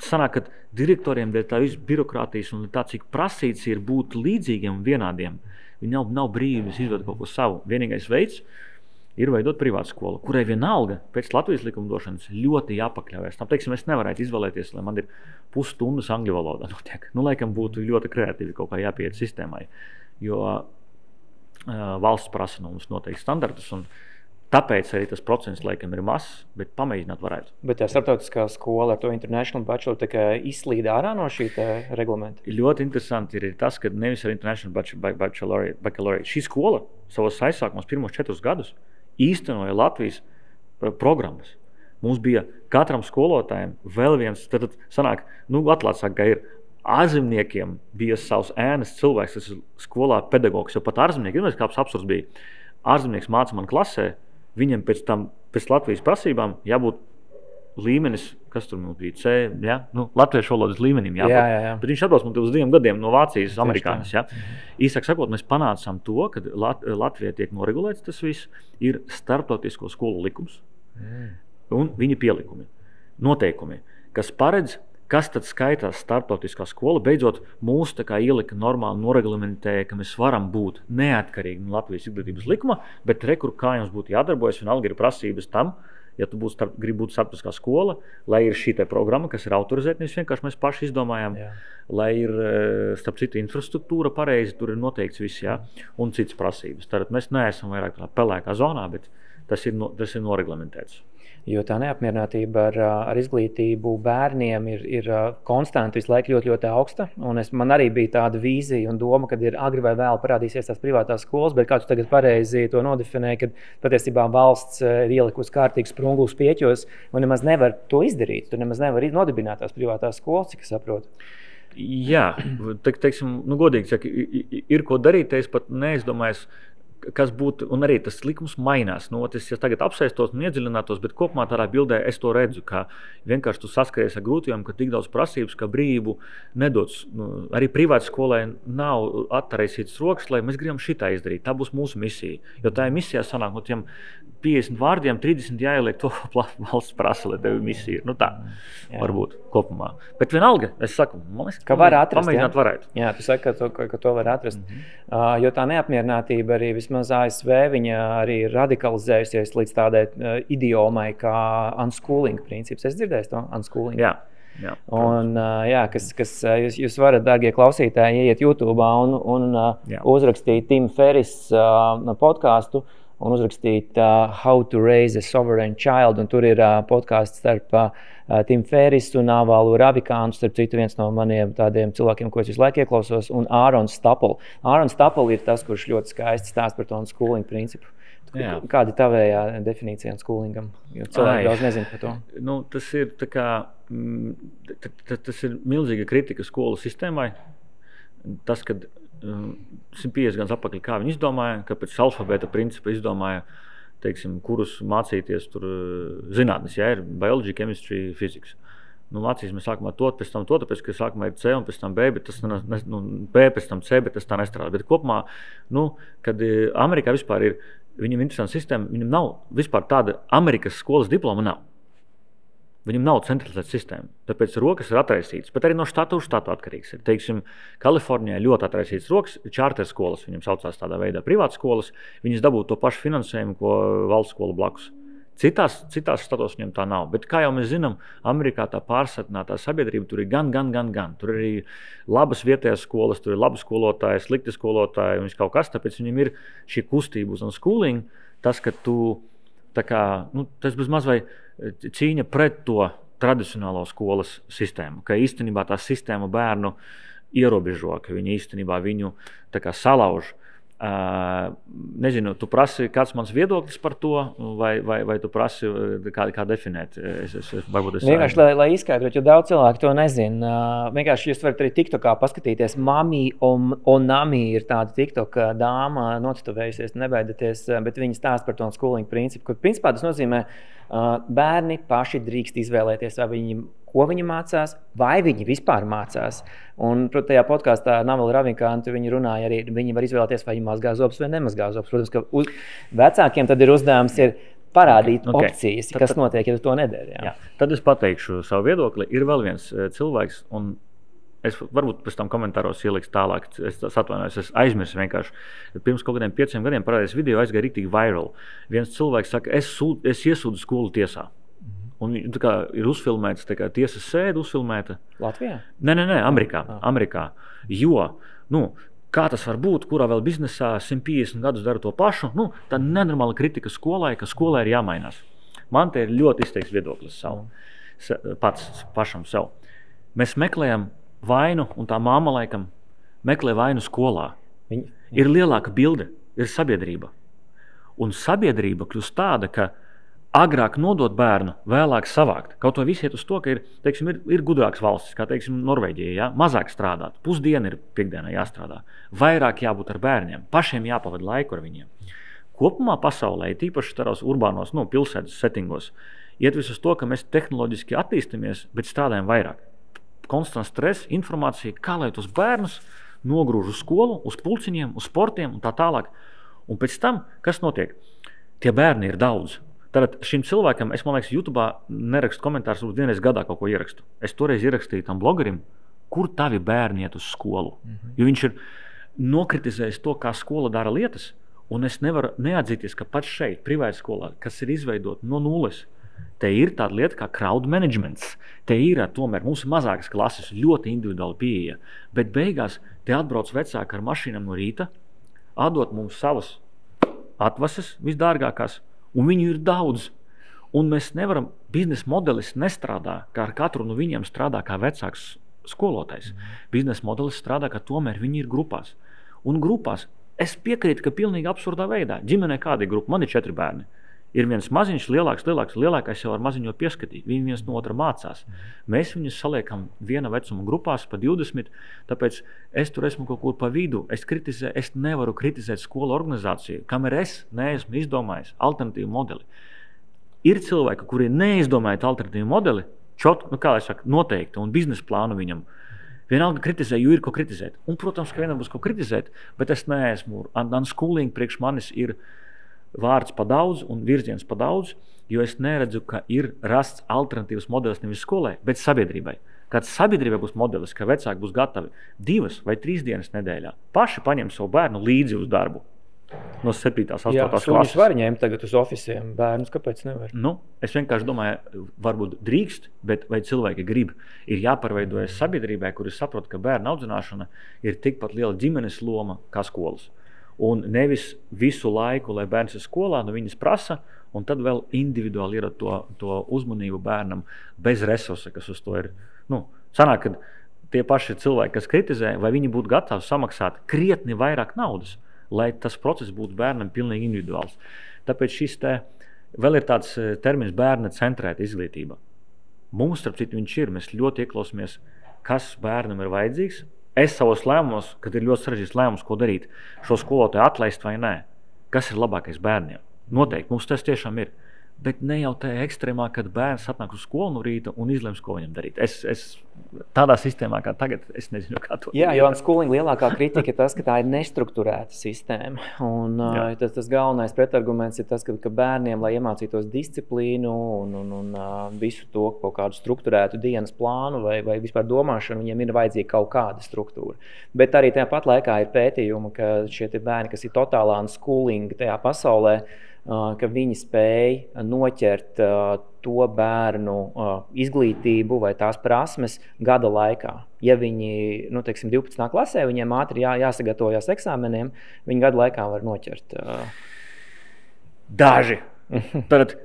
sanāk, ka direktoriem dēļ tā visu birokrātijas un tā, cik prasīts ir būt līdzīgiem un vienādiem, viņi nav brīvības izvedot kaut ko savu. Vienīgais veids ir veidot privātu skolu, kurai vienalga pēc Latvijas likumdošanas ļoti jāpakļaujas. Teiksim, es nevarētu izvēlēties, lai man ir pusstundas angļu valodā notiek. Laikam būtu ļoti kreatīvi kaut kā jāpieiet sistēmai, jo valsts prasa no mums noteikti standartus, un tāpēc arī tas procents laikam ir mazs, bet pamēģināt varētu. Bet tā starptautiskā skola ar to International Bachelor izslīd ārā no šī reglamenta? Ļoti interesanti ir tas, ka nevis ar International Baccalaureate. Šī skola savos aizsākumos pirmos 4 gadus īstenoja Latvijas programmas. Mums bija katram skolotājiem vēl viens, tad sanāk, atklāts, ka ir ārzemniekiem bija savs ēnas cilvēks, tas ir skolā pedagogs, jo pat ārzemnieki, kāds absurds bija, ārzemnieks māca man klasē, viņam pēc Latvijas prasībām jābūt līmenis, kas tur mums bija, C, ja? Latviešu valodas līmenim jābūt. Jā. Bet viņš atbrauc man uz 2 gadiem no Vācijas, amerikānis. Ja? Īsāk sakot, mēs panācām to, ka Latvijā tiek noregulēts tas viss, ir starptautisko skolu likums un viņa pielikumi, noteikumi, kas paredz, kas tad skaitās starptautiskā skola, beidzot mūs ielika normāli noreglamentēja, ka mēs varam būt neatkarīgi no Latvijas izglītības likuma, bet rekur kā jums būtu jādarbojas, vienalga ir prasības tam, ja tu gribi būt starptautiskā skola, lai ir šī programma, kas ir autorizēta, nevis vienkārši mēs paši izdomājām, lai ir, starp citu, infrastruktūra pareizi, tur ir noteikts viss, un citas prasības. Tātad mēs neesam vairāk pelēkā zonā, bet tas ir noreglamentēts. Jo tā neapmierinātība ar izglītību bērniem ir konstanti visu laiku ļoti augsta. Un man arī bija tāda vīzija un doma, ka ir agri vai vēl parādīsies tās privātās skolas, bet kā tu tagad pareizi to nodefinēji, ka patiesībā valsts ir ielikusi kārtīgus sprungus pieķos un nemaz nevar to izdarīt. Tu nemaz nevar nodibināt tās privātās skolas, cik es saprotu. Jā, teiksim, godīgi saka, ir ko darīt, es pat neizdomājos, kas būtu, un arī tas likums mainās. Es tagad apsēstos un iedziļinātos, bet kopumā tādā bildē es to redzu, ka vienkārši tu saskaries ar grūtībām, ka tik daudz prasības, ka brīvību nedots. Arī privāta skolai nav attaisītas rokas, lai mēs gribam šitā izdarīt. Tā būs mūsu misija. Jo tā ir misijā sanāk no tiem 50 vārdiem, 30 jāieliek to valsts prasa, lai tev misija ir. Tā varbūt kopumā. Bet vienalga, es saku, man liekas, ka var atrast, pamēģināt varētu. Jā, tu saki, ka to var atrast. Jo tā neapmierinātība arī vismaz ASV, viņa arī radikalizējusies līdz tādai idiomai kā unschooling princips. Es dzirdēju to unschooling. Jā. Un, kas jūs varat, dārgie klausītāji, ieiet YouTube un uzrakstīt Tim Ferris podcastu un uzrakstīt How to Raise a Sovereign Child. Un tur ir podcasts starp Tim Ferris un Nāvalu Ravikānu, starp citu viens no maniem tādiem cilvēkiem, ko es visu laiku ieklausos, un Ārons Stapel. Ārons Stapel ir tas, kurš ļoti skaisti stāst par to unschooling principu. Kāda ir tavējā definīcija unschoolingam? Jo cilvēki daudz nezina par to. Tas ir tā kā, tas ir milzīga kritika skolu sistēmai. Tas, kad 150 gadus atpakaļ, kā viņi izdomāja, ka pēc alfabēta principa izdomāja, teiksim, kurus mācīties tur zinātnes, ir biology, chemistry, physics. Mācīs mēs sākumā to, pēc tam to, tāpēc, ka sākumā ir C un pēc tam B, bet tas B, pēc tam C, bet tas tā nestrādā. Bet kopumā, kad Amerikā vispār ir, viņam interesanta sistēma, viņam nav vispār tāda Amerikas skolas diploma nav. Viņam nav centralizēta sistēma, tāpēc rokas ir atraisītas, bet arī no štata uz štatu atkarīgs. Teiksim, Kalifornijā ļoti atraisītas rokas, čārter skolas, viņam saucās tādā veidā privātas skolas, viņas dabūtu to pašu finansējumu, ko valsts skola blakus. Citās štatos viņam tā nav, bet kā jau mēs zinām, Amerikā tā pārsatinātā sabiedrība tur ir gan. Tur ir arī labas vietējās skolas, tur ir labi skolotāji, slikti skolotāji un kaut kas, tāpēc viņam ir šī kustība uz unschooling, tas, ka tu tā kā, tas bez maz vai cīņa pret to tradicionālo skolas sistēmu, ka īstenībā tā sistēma bērnu ierobežo, ka viņi īstenībā viņu tā kā salauž. Nezinu, tu prasi, kāds mans viedoklis par to, vai tu prasi, kā definēt? Vienkārši, lai izskaidrot, jo daudz cilvēku to nezina. Vienkārši jūs varat arī TikTokā paskatīties. Mami Onami ir tāda TikTok dāma, notitovējusies, nebaidieties, bet viņa stāsta par to unschooling principu, kur principā tas nozīmē Bērni paši drīkst izvēlēties, ko viņi mācās, vai viņi vispār mācās. Un, protams, tajā podkāstā Navila Ravikanta viņi runāja arī, viņi var izvēlēties, vai viņi mazgā zobus vai nemazgā zobus. Protams, ka vecākiem tad ir uzdevums parādīt opcijas, kas notiek, ja tu to nedari. Jā. Tad es pateikšu savu viedokli. Ir vēl viens cilvēks, un es varbūt pēc tam komentāros ieliks tālāk. Es atvainojos, es aizmirsu vienkārši. Pirms kaut kādiem 5 gadiem parādījās video, aizgāja riktīgi viral. Viens cilvēks saka, es iesūdzu skolu tiesā. Un tā kā ir uzfilmēts, tā kā tiesas sēde uzfilmēta. Latvijā? Nē, Amerikā. Jo, kā tas var būt, kurā vēl biznesā 150 gadus dara to pašu, tā nenormāla kritika skolai, ka skolai ir jāmainās. Man te ir ļoti izteikts viedoklis pašam sev. Mēs meklējam vainu, un tā māma laikam meklē vainu skolā. Ir lielāka bilde, ir sabiedrība. Un sabiedrība kļūst tāda, ka agrāk nodot bērnu, vēlāk savākt. Kaut vai visi iet uz to, ka ir gudrāks valstis, kā Norvēģija, ja? Mazāk strādāt. Pusdiena ir piekdienā jāstrādā. Vairāk jābūt ar bērniem, pašiem jāpavada laiku ar viņiem. Kopumā pasaulē, tīpaši tādos urbānos, pilsētas settingos, iet visu uz to, ka mēs tehnoloģiski attīstamies, bet strādājam vairāk. Konstants stress, informācija, kā lai tos bērnus nogrūž uz skolu, uz pulciņiem, uz sportiem un tā tālāk. Un pēc tam, kas notiek? Tie bērni ir daudz. Tātad šim cilvēkam, man liekas, YouTube'ā nerakstu komentārus, varbūt vienreiz gadā kaut ko ierakstu. Es toreiz ierakstīju tam blogerim, kur tavi bērni iet uz skolu. Jo viņš ir nokritizējis to, kā skola dara lietas, un es nevaru neatzīties, ka pats šeit, privāta skolā, kas ir izveidota no nulles, te ir tāda lieta kā crowd managements. Te ir tomēr mums mazākas klases, ļoti individuāli pieeja, bet beigās te atbrauc vecāki ar mašīnām no rīta, atdot mums savas atvases visdārgākās, un viņu ir daudz. Un mēs nevaram, biznesa modelis nestrādā, kā ar katru no viņiem strādā kā vecāks skolotājs. Biznesa modelis strādā, ka tomēr viņi ir grupās. Un grupās es piekrītu, ka pilnīgi absurdā veidā. Ģimenē kāda ir grupa? Man ir 4 bērni. Ir viens maziņš, lielākais jau ar maziņo pieskatīt. Viņi viens no otra mācās. Mēs viņus saliekam viena vecuma grupās pa 20, tāpēc es tur esmu kaut kur pa vidu. Es nevaru kritizēt skolu organizāciju, kamēr es neesmu izdomājis alternatīvu modeli. Ir cilvēki, kuri neizdomājot alternatīvu modeli, noteikti, un biznesa plānu viņam. Vienalga kritizē, jo ir ko kritizēt. Un, protams, ka vienam būs ko kritizēt, bet es neesmu. Unschooling priekš manis ir vārds pa daudz un virziens pa daudz, jo es neredzu, ka ir rasts alternatīvas modelis nevis skolai, bet sabiedrībai. Kad sabiedrībai būs modelis, ka vecāki būs gatavi 2 vai 3 dienas nedēļā, paši paņem savu bērnu līdzi uz darbu. No 7. 8. klases. Suņus var ņemt tagad uz ofisiem, bērnus kāpēc nevar? Es vienkārši domāju, varbūt drīkst, bet vai cilvēki grib, ir jāpārveidojas sabiedrībai, kuri saprot, ka bērnu audzināšana ir tikpat liela ģimenes loma kā skolas. Un nevis visu laiku, lai bērns ir skolā, viņas prasa, un tad vēl individuāli ir to uzmanību bērnam bez resursa, kas uz to ir. Sanāk, ka tie paši cilvēki, kas kritizē, vai viņi būtu gatavi samaksāt krietni vairāk naudas, lai tas process būtu bērnam pilnīgi individuāls. Tāpēc šis vēl ir tāds termins bērna centrēta izglītība. Mums, starp citu, viņš ir. Mēs ļoti ieklausāmies, kas bērnam ir vajadzīgs. Es savos lēmumos, kad ir ļoti sarežģīts lēmums, ko darīt, šo skolotāju atlaist vai nē. Kas ir labākais bērniem? Noteikti, mums tas tiešām ir. Bet ne jau tajā ekstrēmā, kad bērns atnāk uz skolu no rīta un izlems, ko viņam darīt. Es tādā sistēmā kā tagad, es nezinu, kā to darīt. Jā, jo unschooling lielākā kritika ir tas, ka tā ir nestrukturēta sistēma. Un tas galvenais pretarguments ir tas, ka bērniem, lai iemācītos disciplīnu un visu to kaut kādu strukturētu dienas plānu vai vispār domāšanu, viņiem ir vajadzīga kaut kāda struktūra. Bet arī tajā pat laikā ir pētījumi, ka šie bērni, kas ir totālā unschooling tajā pasaulē, ka viņi spēj noķert to bērnu izglītību vai tās prasmes gada laikā. Ja viņi, 12. klasē, viņiem ātri jāsagatavojas eksāmeniem, viņi gada laikā var noķert. Daži. Tad,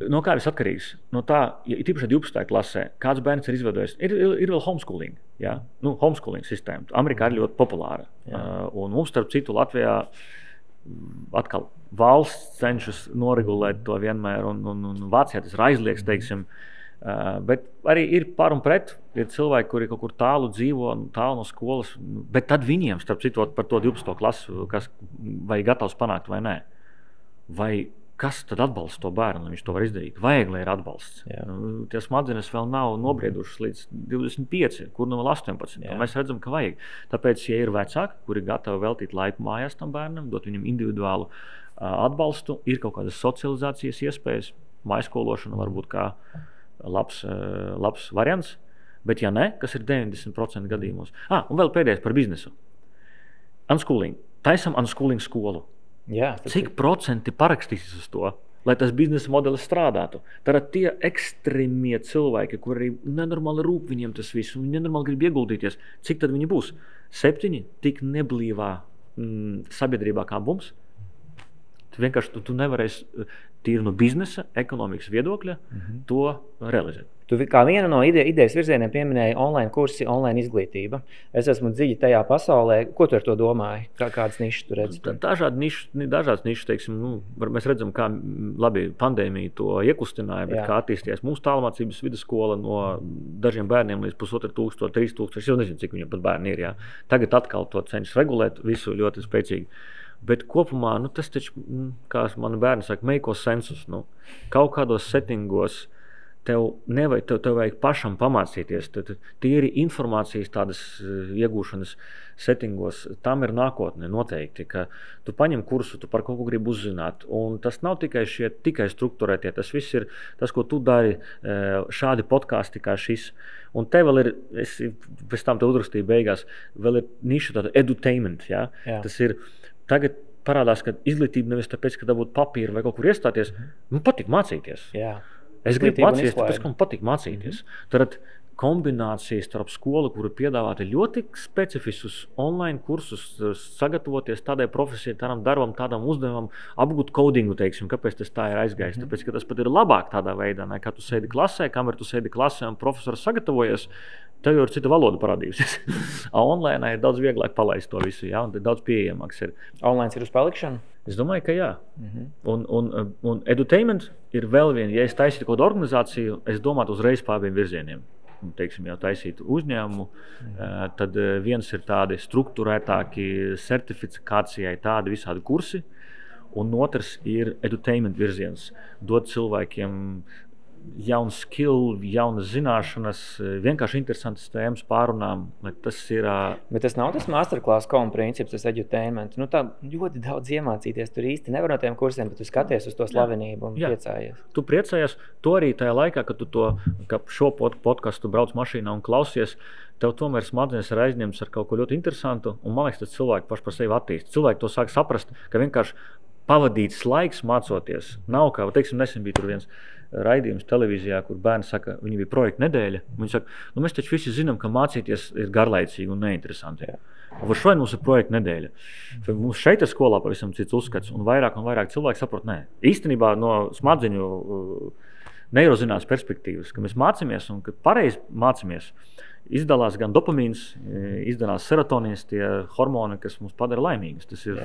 no kā viss atkarīgs? No tā, ja tīpaši 12. klasē, kāds bērns ir izveidojis, ir vēl homeschooling. Ja? Homeschooling sistēma. Amerikā ir ļoti populāra. Un mums, starp citu, Latvijā atkal valsts cenšas noregulēt to vienmēr, un Vācijā tas ir aizliegts, teiksim. Bet arī ir par un pret. Ir cilvēki, kuri kaut kur tālu dzīvo, tālu no skolas, bet tad viņiem, starp citu, par to 12. klasu, vai gatavs panākt vai nē. Vai kas tad atbalsta to bērnu, lai viņš to var izdarīt? Vajag, lai ir atbalsts. Tie smadzenes vēl nav nobriedušas līdz 25, kur nu vēl 18. Mēs redzam, ka vajag. Tāpēc, ja ir vecāki, kuri gatavi veltīt laiku mājās tam bērnam, dot viņam individuālu atbalstu, ir kaut kādas socializācijas iespējas, mājskološana varbūt kā labs variants, bet ja ne, kas ir 90% gadījumos. Un vēl pēdējais par biznesu. Unschooling. Taisam unschooling skolu. Jā, cik procenti parakstīsies uz to, lai tas biznesa modelis strādātu? Tad tie ekstrēmie cilvēki, kuri nenormāli rūp viņiem tas viss, un viņi nenormāli grib ieguldīties, cik tad viņi būs? 7 tik neblīvā sabiedrībā kā mums? Vienkārši tu nevarēsi tīri no biznesa, ekonomikas viedokļa to realizēt. Tu kā vienu no idejas virzieniem pieminēji online kursi, online izglītība. Es esmu dziļi tajā pasaulē. Ko tu ar to domāji? Kādas nišas tu redzi? Dažādas nišas, teiksim, mēs redzam, kā labi pandēmija to iekustināja, bet kā attīstījās mūsu tālmācības vidusskola no dažiem bērniem līdz 1500, 3000. Es jau nezinu, cik viņam pat bērni ir. Jā. Tagad atkal to cenšas regulēt visu ļoti spēcīgi. Bet kopumā, tas taču, kā mani bērni saka, meiko sensus. Kaut kādos settingos tev vajag pašam pamācīties. Tīri informācijas tādas iegūšanas settingos, tam ir nākotne noteikti, ka tu paņem kursu, tu par kaut ko gribi uzzināt. Un tas nav tikai strukturētie, tas viss ir tas, ko tu dari, šādi podkāsti kā šis. Un te vēl ir, es pēc tam te uzrakstīju beigās, vēl ir niša tāda edutainment. Ja? Tas ir, tagad parādās, ka izglītība nevis tāpēc, ka dabūt papīru vai kaut kur iestāties, man patīk mācīties. Jā. Es gribu mācīties, tāpēc, ka man patīk mācīties. Tad kombinācijas starp skolu, kuru piedāvāt ļoti specifiskus online kursus, sagatavoties tādai profesijai, tādam darbam, tādam uzdevumam, apgūt kodingu, teiksim, kāpēc tas tā ir aizgājis. Tāpēc, ka tas pat ir labāk tādā veidā, nekā tu sēdi klasē, kamēr tu sēdi klasē un profesors sagatavojies, tev jau ir cita valoda parādījusies. Online ir daudz vieglāk palaist to visu, un daudz pieejamāks ir. Online ir uz palikšanu? Es domāju, ka jā. Un edutainment ir vēl viena. Ja es taisītu kaut kādu organizāciju, es domātu uzreiz pār abiem virzieniem. Teiksim, jau taisītu uzņēmumu, tad viens ir tādi strukturētāki certifikācijai tādi visādi kursi, un otrs ir edutainment virziens. Dot cilvēkiem jaunu skill, jaunas zināšanas, vienkārši interesantas tēmas pārunām. Tas ir... Bet tas nav tas masterclass princips, tas edutainment. Tā ļoti daudz iemācīties. Tur īsti nevar no tiem kursiem, bet tu skaties uz to slavenību un priecājies. Tu priecājies. To arī tajā laikā, kad tu šo podcastu brauc mašīnā un klausies, tev tomēr smadzenes ir aizņemts ar kaut ko ļoti interesantu, un man liekas, tas cilvēki paši par sevi attīst. Cilvēki to sāk saprast, ka vienkārši pavadīts laiks mācoties nav kā, teiksim, nesen bija tur viens raidījums televīzijā, kur bērni saka, viņi bija projekta nedēļa. Viņi saka, mēs taču visi zinām, ka mācīties ir garlaicīgi un neinteresanti. Un šodien mums ir projekta nedēļa. Mums šeit ir skolā pavisam cits uzskats, un vairāk cilvēki saprot, nē. Īstenībā no smadzeņu neirozinātnes perspektīvas, ka mēs mācāmies un ka pareizi mācāmies, izdalās gan dopamīns, izdalās serotonīns, tie hormoni, kas mums padara laimīgus. Tas ir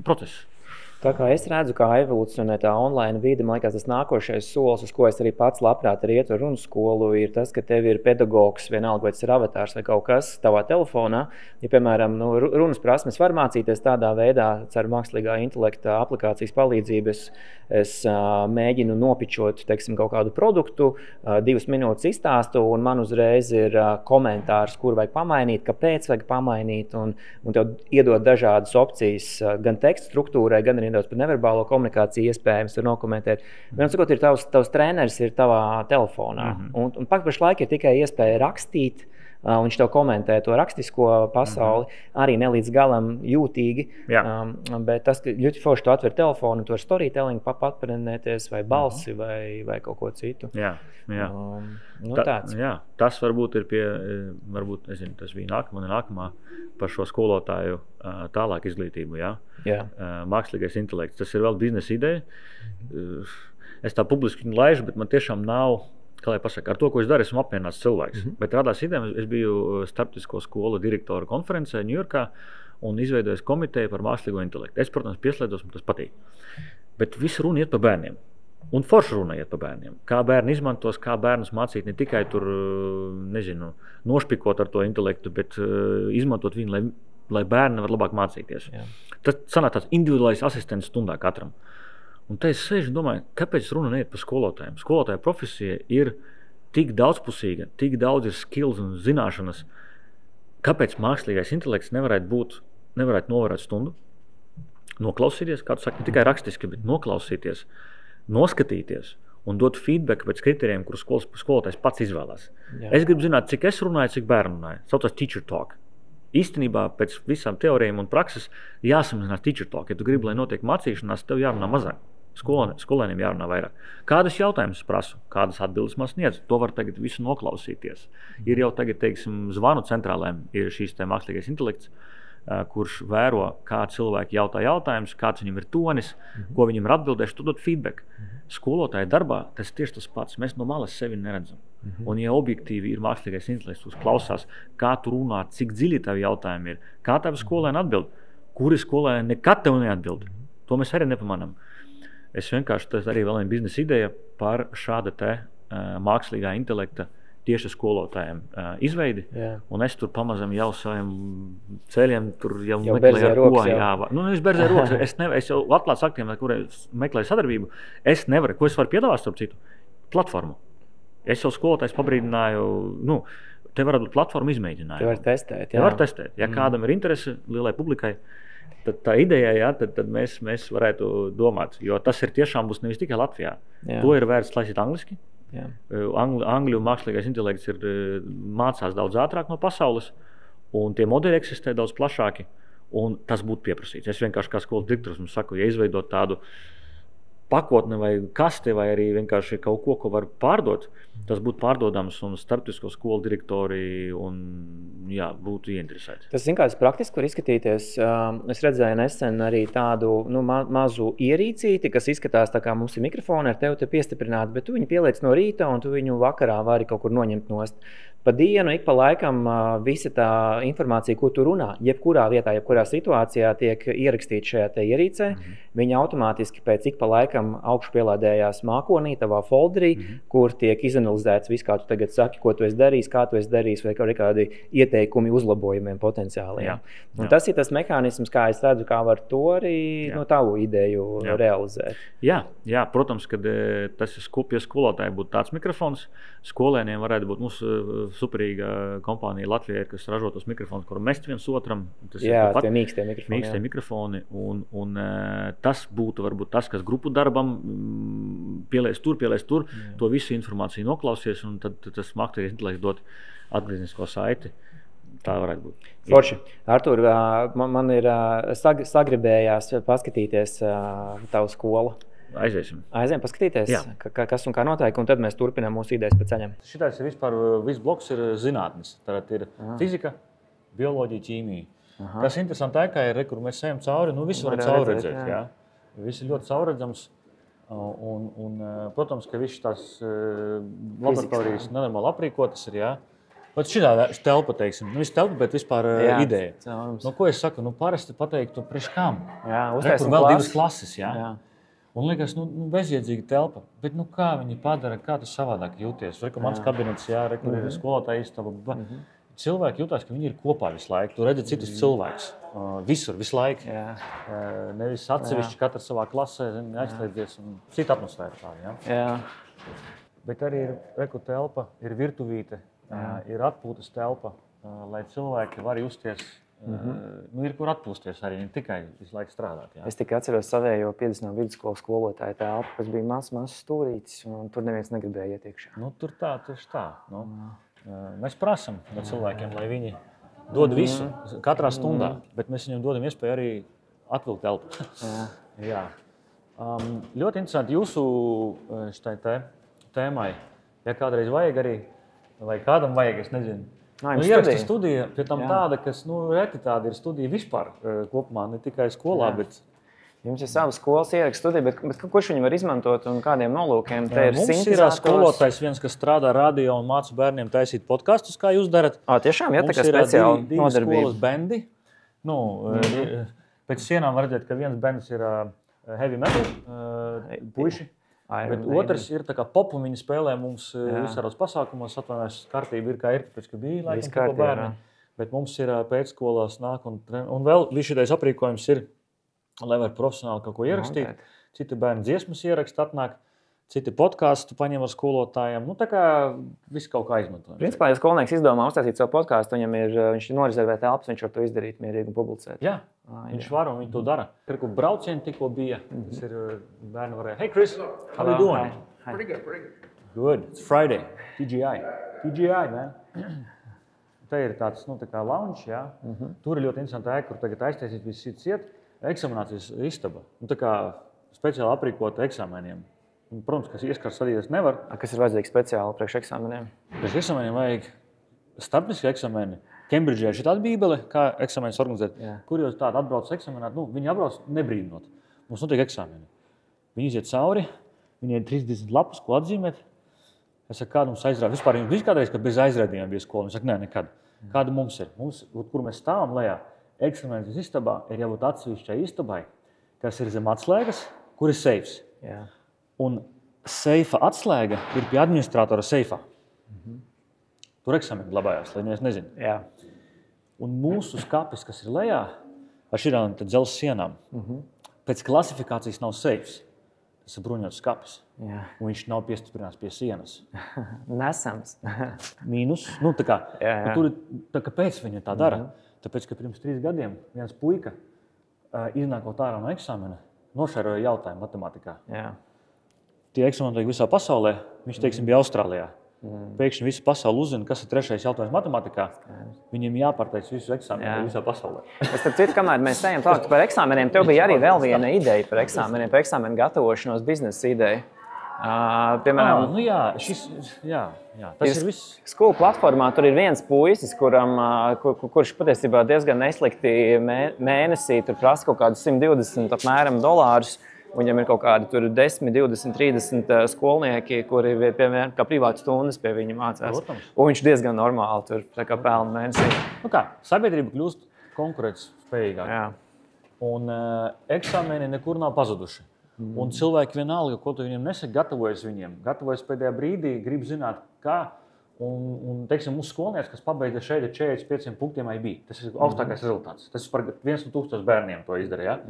process. Tā kā es redzu, kā evolūcionē tā online vide, man liekas, tas nākošais solis, uz ko es arī pats labprāt arī ietu runu skolu, ir tas, ka tev ir pedagogs, vienalga, vai tas ir avatārs vai kaut kas tavā telefonā. Ja, piemēram, runas prasmes var mācīties tādā veidā, ar mākslīgā intelekta aplikācijas palīdzību, es mēģinu nopičot, teiksim, kaut kādu produktu, 2 minūtes izstāstu, un man uzreiz ir komentārs, kur vajag pamainīt, kāpēc vajag pamainīt, un tev iedod dažādas opcijas, gan tekstu struktūrai, gan arī nedaudz par neverbālo komunikāciju iespējams tur nokomentēt. Vienam sakot, ir tavs treneris ir tavā telefonā. Un pašlaik ir tikai iespēja rakstīt. Viņš tev komentē to rakstisko pasauli, arī ne līdz galam jūtīgi. Bet tas, ka ļoti forši tu atver telefonu, tu ar storytelling papatprenēties vai balsi vai kaut ko citu. Tas varbūt ir varbūt, nezinu, tas bija nākamā par šo skolotāju tālāk izglītību. Mākslīgais intelekts. Tas ir vēl biznesa ideja. Es tā publiski laižu, bet man tiešām nav, kā lai pasaka, ar to, ko es daru, esmu apmierināts cilvēks. Bet radās ideja, es biju starptautisko skolu direktora konferencē Ņujorkā un izveidojis komiteju par mākslīgo intelektu. Es, protams, pieslēdzos, man tas patīk. Bet visu runa iet pa bērniem. Un forša runa iet pa bērniem. Kā bērni izmantos, kā bērnus mācīt, ne tikai tur, nezinu, nošpikot ar to intelektu, bet izmantot viņu, lai bērni var labāk mācīties. Tas sanāk tāds individuālais asistents stundā katram. Un te es sēžu un domāju, kāpēc runa neiet par skolotājiem? Skolotāja profesija ir tik daudzpusīga, tik daudz ir skills un zināšanas. Kāpēc mākslīgais intelekts nevarētu novērot stundu, noklausīties, kā tu saki, ne tikai rakstiski, bet noklausīties, noskatīties un dot feedback pēc kritērijiem, kurus skolotājs pats izvēlās. Jā. Es gribu zināt, cik es runāju, cik bērni runāju. Saucās teacher talk. Īstenībā pēc visām teorijām un prakses jāsamazinās teacher talk. Ja tu gribi, lai notiek mācīšanās, tev jārunā mazāk. Skolēniem jārunā vairāk. Kādas jautājumus prasu, kādas atbildes man sniedz, to var tagad visu noklausīties. Ir jau tagad, teiksim, zvanu centrālēm ir šīs te mākslīgais intelekts, kurš vēro, kā cilvēki jautā jautājumus, kāds viņam ir tonis, ko viņam ir atbildējuši, tu dod feedback. Skolotāja darbā tas tieši tas pats. Mēs no malas sevi neredzam. Un ja objektīvi ir mākslīgais intelekts, tu klausās, kā tu runā, cik dziļi tavi jautājumi ir, kā tavi skolēni atbild, kuri skolēni nekad tev neatbild. To mēs arī nepamanām. Es vienkārši, tas arī vēl viena biznesa ideja par šāda te mākslīgā intelekta tieši skolotājiem izveidi. Jā. Un es tur pamazam jau saviem ceļiem tur jau meklēju ar ko. Es berzēju rokas. Es jau atklāt saktiem, kuriem meklēju sadarbību. Es nevaru, ko es varu piedāvāt starp citu? Platformu. Es jau skolotājs pabrīdināju, te varētu būt platforma izmēģinājumu. Te var testēt, jā. Te var testēt. Ja kādam ir interese lielai publikai, tad tā ideja, tad mēs varētu domāt, jo tas ir tiešām būs nevis tikai Latvijā. Jā. To ir vērts lasīt angliski. Angļu mākslīgais intelekts mācās daudz ātrāk no pasaules, un tie modeļi eksistē daudz plašāki, un tas būtu pieprasīts. Es vienkārši kā skolas direktors mums saku, ja izveidot tādu pakotne vai kaste, vai arī vienkārši kaut ko var pārdot, tas būtu pārdodams un starptautisko skolu direktori būtu ieinteresēti. Tas, kāds praktiski var izskatīties. Es redzēju nesen arī tādu mazu ierīcīti, kas izskatās tā kā mums ir mikrofoni ar tevi te piestiprināti, bet tu viņu pieliec no rīta un tu viņu vakarā vari kaut kur noņemt nost. Pa dienu, ik pa laikam visa tā informācija, ko tu runā, jebkurā vietā, jebkurā situācijā tiek ierakstīta šajā te ierīcē. Viņa automātiski pēc ik pa laikam augšu pielādējās mākonī, tavā folderī, kur tiek izanalizēts viss, kā tu tagad saki, ko tu esi darījis, kā tu esi darījis, vai kādi ieteikumi uzlabojumiem potenciāliem. Un tas ir tas mehānisms, kā es redzu, kā var to arī tavu ideju realizēt. Jā, protams, kad tas ir pie skolotāja būtu tāds mikrofons, skolēniem varētu būt mūsu superīga kompānija Latvijā, kas ražo tos mikrofonus, kur mest viens otram. Tie mīkstie mikrofoni. Mīkstie mikrofoni. Un tas būtu varbūt tas, kas grupu darbam pielies tur, to visu informāciju noklausies, un tad tas mākslīgais intelekts dot atgrieznisko saiti. Tā varētu būt. Forši. Artur, man ir sagribējās paskatīties tavu skolu. Aizējam paskatīties, kas un kā notiek, un tad mēs turpinām mūsu idejas pa ceļam. Šitais ir viss bloks ir zinātnes. Tad ir fizika, bioloģija, ķīmija. Tas interesanti ir, kur mēs ejam cauri, visi var cauri redzēt. Jā. Viss ir ļoti caurredzams. Un, protams, ka viss tās laboratorijas nenormāli aprīkotas ir, jā. Pat šitā telpa, teiksim. Viss telpa, bet vispār ideja. Ko es saku? Parasti pateiktu, priekš kam? Uztaisim vēl divas klases, jā. Un liekas, bezjēdzīga telpa. Bet kā viņi padara, kā tu savādāk jūties? Mans kabinets, kur ir skolotāja istaba. Cilvēki jūtās, ka viņi ir kopā visu laiku. Tu redzi citus cilvēkus. Visur, visu laiku. Nevis atsevišķi katrs savā klasē aizslēdzies un cita atmosfēra tā. Jā. Bet arī ir telpa, ir virtuvīte, ir atpūtas telpa, lai cilvēki var justies. Ir kur atpūsties arī, ne tikai visu laiku strādāt. Jā. Es tikai atceros savējo 50. vidusskolas skolotāju telpu, kas bija mazs stūrītis, un tur neviens negribēja iet iekšā. Tur tieši tā. Mēs prasam no cilvēkiem, lai viņi dod visu katrā stundā, bet mēs viņiem dodam iespēju arī atvilkt telpu. Jā. Ļoti interesanti jūsu šitai tēmai. Ja kādreiz vajag arī, vai kādam vajag, es nezinu. Ieraksta studija, pie tam tāda, kas reti tāda ir studija vispār kopumā, ne tikai skolā, bet... Jums ir savas skolas ieraksta studija, bet kurš viņi var izmantot un kādiem nolūkiem? Mums ir skolotājs viens, kas strādā radio un māca bērniem taisīt podkastus, kā jūs darat. Tiešām, tā kā speciāli nodarbība. Mums ir divi skolas bendi. Pēc sienām var redzēt, ka viens bends ir heavy metal puiši. Bet otrs ir tā kā pop, un viņi spēlē mums visādos pasākumos, atvainojos, kārtība ir kā ir, tāpēc, ka bija laikam tikko bērni. Bet mums ir pēcskolās nāk un vēl viss šitais aprīkojums ir lai var profesionāli kaut ko ierakstīt. Citi bērni dziesmas ierakst, atnāk, citi podkāstu paņem ar skolotājiem. Nu, tā kā viss kaut kā izmantojam. Principā, ja skolnieks izdomā uztaisīt savu podkāstu, viņš norizervē telpas, viņš var to izdarīt mierīgi un publicēt. Jā, viņš var un viņi to dara. Kur braucieni tikko bija, tas ir bērni varēja. Hey, Chris, how you doing? Pretty good. Good. It's Friday. TGI, man. Te ir tāds, tā kā lounge, jā. Tur ir ļoti interesanti ēka, kur tagad aiztaisīt viss cits iet. Eksaminācijas istaba. Tā kā speciāli aprīkota eksāmeniem. Protams, ka ieskars sadīties nevar. Kas ir vajadzīgs speciāli priekš eksāmeniem? Priekš eksāmeniem vajag starpniski eksāmeni. Kembridžā ir tāda bībele, kā eksāmenis organizēt. Kur jūs tādu atbrauc eksāmenāt? Viņi atbrauc nebrīdinot. Mums notiek eksāmeni. Viņi iziet cauri, viņi ir 30 lapas, ko atzīmēt. Es saku, kādu mums aizrāda? Vispār jums bija kādreiz, ka bez aizrādījumiem bija skola? Viņš saka, nē, nekad. Kāda mums ir? Mums, kur mēs stāvam lejā, eksāmenis istabā ir jābūt atsevišķai istabai, kas ir zem atslēgas, kur ir seifs. Jā. Un seifa atslēga ir pie administratora seifā. Tur eksāmeni glabājās, lai neviens nezina. Jā. Un mūsu skapis, kas ir lejā, ar šīm dzelzs sienām, pēc klasifikācijas nav seifs. Tas ir bruņots skapis. Jā. Un viņš nav piestiprināts pie sienas. Nesams. Mīnus. Tā kā, tur, kāpēc viņi tā dara? Tāpēc, ka pirms 3 gadiem viens puika, iznākot ārā no eksāmena, nošēroja jautājumu matemātikā. Jā. Tie eksāmeni tiek visā pasaulē. Viņš, teiksim, bija Austrālijā. Pēkšņi visa pasaule uzzina, kas ir 3. jautājums matemātikā. Viņiem jāpārteic visu eksāmenu visā pasaulē. Es tad citu, kamēr mēs ejam tālāk par eksāmeniem, tev bija arī vēl viena ideja par eksāmeniem, par eksāmenu gatavošanos, biznesa ideja. Piemēram, tas ir viss. Skolu platformā tur ir viens puisis, kurš patiesībā diezgan neslikti mēnesī tur prasa kaut kādus 120 apmēram dolārus. Viņam ir kaut kādi 10, 20, 30 skolnieki, kuri piemēram kā privātas stundas pie viņa mācās. Protams. Un viņš diezgan normāli tur pelna mēnesī. Sabiedrība kļūst konkurētspējīgāka. Jā. Un eksāmeni nekur nav pazuduši. Un cilvēki vienalga, ko tu viņiem nesaka, gatavojas viņiem. Gatavojas pēdējā brīdī, grib zināt, kā. Un teiksim, mūsu skolnieks, kas pabeidza šeit ar 45 punktiem IB. Tas ir augstākais rezultāts. Tas par 1 no 1000 bērniem to izdarīja.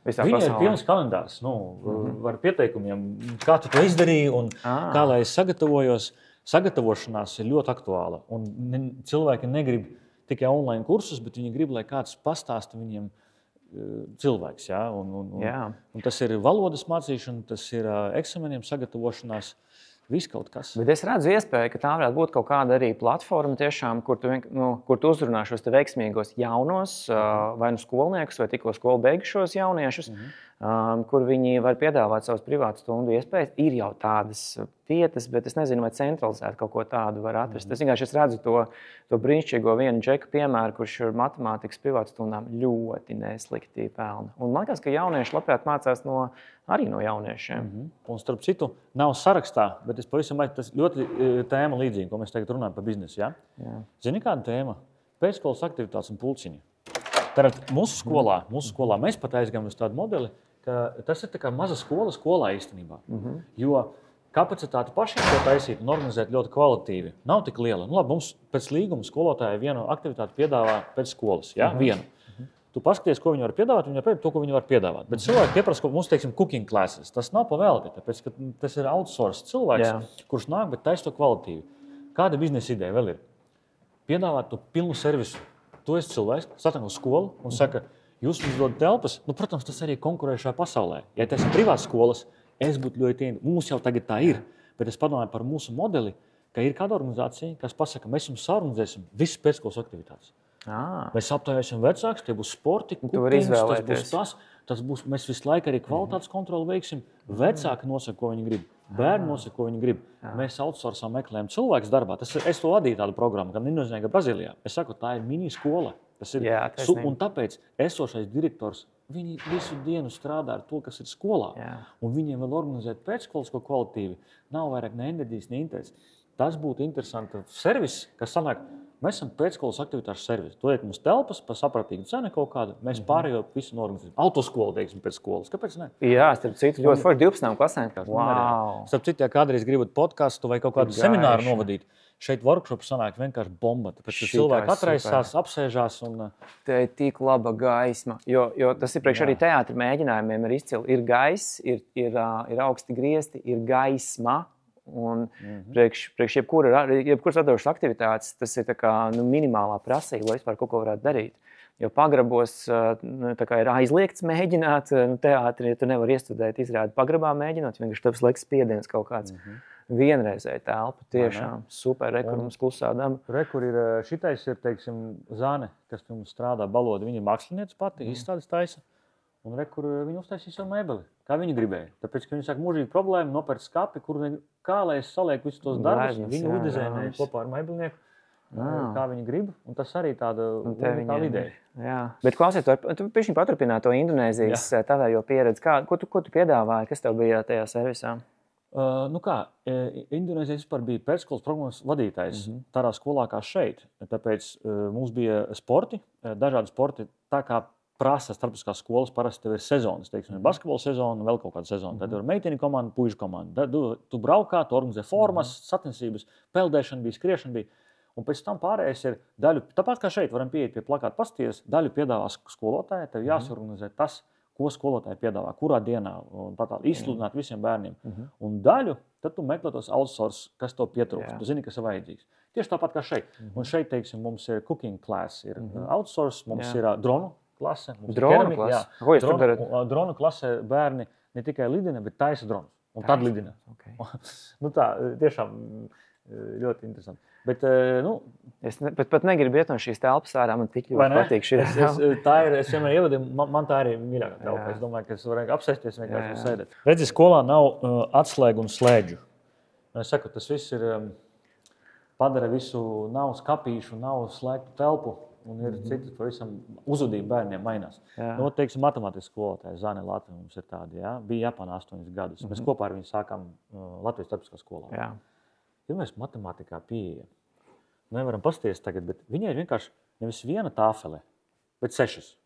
Viņai ir pilns kalendārs, ar pieteikumiem, kā tu to izdarīji un kā lai es sagatavojos. Sagatavošanās ir ļoti aktuāla. Un cilvēki negrib tikai online kursus, bet viņi grib, lai kāds pastāsta viņiem cilvēks. Ja? Un tas ir valodas mācīšana, tas ir eksāmeniem sagatavošanās. Viss kaut kas. Bet es redzu iespēju, ka tā varētu būt kaut kāda arī platforma, tiešām, kur tu uzrunā šos veiksmīgos jaunos, vai skolniekus, vai tikko skolu beigušos jauniešus, kur viņi var piedāvāt savas privātas stundu iespējas. Ir jau tādas vietas, bet es nezinu, vai centralizēt kaut ko tādu var atrast. Es vienkārši redzu to brīnišķīgo vienu džeku piemēru, kurš ar matemātikas privātas stundām ļoti neslikti pelna. Un man liekas, ka jaunieši labprāt mācās arī no jauniešiem. Un starp citu, nav sarakstā, bet es pavisam tas ļoti tēma līdzīga, ko mēs tagad runājam par biznesu. Ja? Zini, kāda tēma? Pēcskolas aktivitātes un pulciņi. Tātad mūsu skolā mēs pat aizgājām uz tādu modeli, ka tas ir tā kā maza skola skolā īstenībā. Jo kapacitāte pašiem to taisīt un organizēt ļoti kvalitatīvi nav tik liela. Labi, mums pēc līguma skolotāja vienu aktivitāti piedāvā pēc skolas. Ja? Vienu. Tu paskaties, ko viņi var piedāvāt, viņi var piedāvāt to, ko viņi var piedāvāt. Bet cilvēki pieprasa, mums, teiksim, cooking classes. Tas nav pavēlti, tāpēc, ka tas ir outsourced cilvēks, kurš nāk, bet taisa to kvalitīvi. Kāda biznesa ideja vēl ir? Piedāvāt to pilnu servisu. Tu esi cilvēks, satāk uz skolu un saka, jūs mums dod telpas. Protams, tas arī konkurējušā pasaulē. Ja tas ir privātas skolas, es būtu ļoti mums jau tagad tā ir. Bet es padomāju par mūsu modeli, ka ir kāda organizācija, kas pasaka, mēs jums saorganizēsim visas pēcskolas aktivitātes. Mēs aptaujāsim vecākus, tie būs sporti, kukings, tas būs, mēs visu laiku arī kvalitātes kontroli veiksim. Vecāki nosaka, ko viņi grib, bērni nosaka, ko viņi grib. Mēs outsourcām meklējam cilvēkus darbā. Es to vadīju tādu programmu, gan Indonēzijā, gan Brazīlijā. Es saku, tā ir mini skola. Un tāpēc esošais direktors, viņi visu dienu strādā ar to, kas ir skolā. Un viņiem vēl organizēt pēcskolas, ko kvalitīvi, nav vairāk ne enerģijas, ne interesi. Tas būtu interesants servis, kas sanāk, mēs esam pēcskolas aktivitāšu servis. Dodiet mums telpas par saprātīgu cenu kaut kādu, mēs pārējo visu norganizējam. Autoskolu, teiksim, pēc skolas. Kāpēc ne? Jā, starp citu, ļoti forši 12 klasēm. Wow. Starp citu, ja kādreiz gribat podcastu vai kaut kādu semināru novadīt, Šeit workshop sanāk vienkārši bomba. Tāpēc, ka cilvēki atraisās, apsēžās. Te ir tik laba gaisma. Jo tas ir priekš arī teātra mēģinājumiem ir izcili. Ir gaiss, ir augsti griezti, ir gaisma. Un priekš jebkuras radošas aktivitātes tas ir tā kā, minimālā prasība, lai vispār kaut ko varētu darīt. Jo pagrabos tā kā ir aizliegts mēģināt teātri, ja tu nevar iestudēt izrādi pagrabā mēģināt, vienkārši tev liekas spiediens kaut kāds vienreizēja telpa. Tiešām super, rekur mums klusā daba. Rekur ir šitais ir, teiksim, Zane, kas pie mums strādā Balodi, viņa mākslinieca pati, izstādes taisa. Un rekur viņi uztaisīja savu mēbeli, kā viņi gribēja. Tāpēc, ka viņi saka, mūžīgi problēma, nopērt skapi, kā lai es salieku visus tos darbus, viņi uzdizēnēja kopā ar mēbelnieku, kā viņi grib, un tas arī tāda unikāla ideja. Jā, bet klausies, tu pišķiņ paturpināji to Indonēzijas tavējo pieredzi. Ko tu piedāvāji, kas tev bija tajā servisā? Indonēzijas vispār bija pēcskolas programmas vadītājs tādā skolā kā šeit. Tāpēc mums bija sporti, dažādi sporti, tā kā prasa starptautiskās skolas, parasti tev ir sezonas, teiksim, basketbola sezona, vēl kaut kāda sezona. Tad ir meiteņu komanda, puišu komanda. Tu braukā, tu organizē formas, sacensības, peldēšana bija, skriešana bija. Un pēc tam pārējais ir daļu, tāpat kā šeit varam pieiet pie plakāta pasties, daļu piedāvā skolotāja, tev jāsorganizē tas, ko skolotāja piedāvā, kurā dienā, un tā izsludināt visiem bērniem. Un daļu, tad tu meklē tos outsource, kas tev pietrūkst, tu zini, kas ir vajadzīgs. Tieši tāpat kā šeit. Un šeit, teiksim, mums ir cooking class, ir outsource, mums ir dronu klase. Dronu klase? Ko jūs tur darat? Dronu klase bērni ne tikai lidina, bet taisa dronus. Un tad lidina. Tā, tiešām ļoti interesanti. Bet, es pat negribu iet no šīs telpas ārā, man tik ļoti patīk šī telpa. Es vienmēr ievadīju, man tā arī ir mīļākā telpa. Es domāju, ka es varētu apsēsties vienkārši sēdēt. Redzi, skolā nav atslēgu un slēdžu. Es saku, tas viss ir, padara visu, nav skapīšu, nav slēgtu telpu. Un ir citas pavisam uzvedība bērniem mainās. Teiksim, matemātikas skolotāja Zane Latvija mums ir tādi, bija Japānā 8 gadus. Mēs kopā ar viņu sākām Latvijas starptautiskā skolā. Ja mēs matemātikā pieeja, nevaram pasties tagad, bet viņai ir vienkārši nevis viena tāfele, bet 6.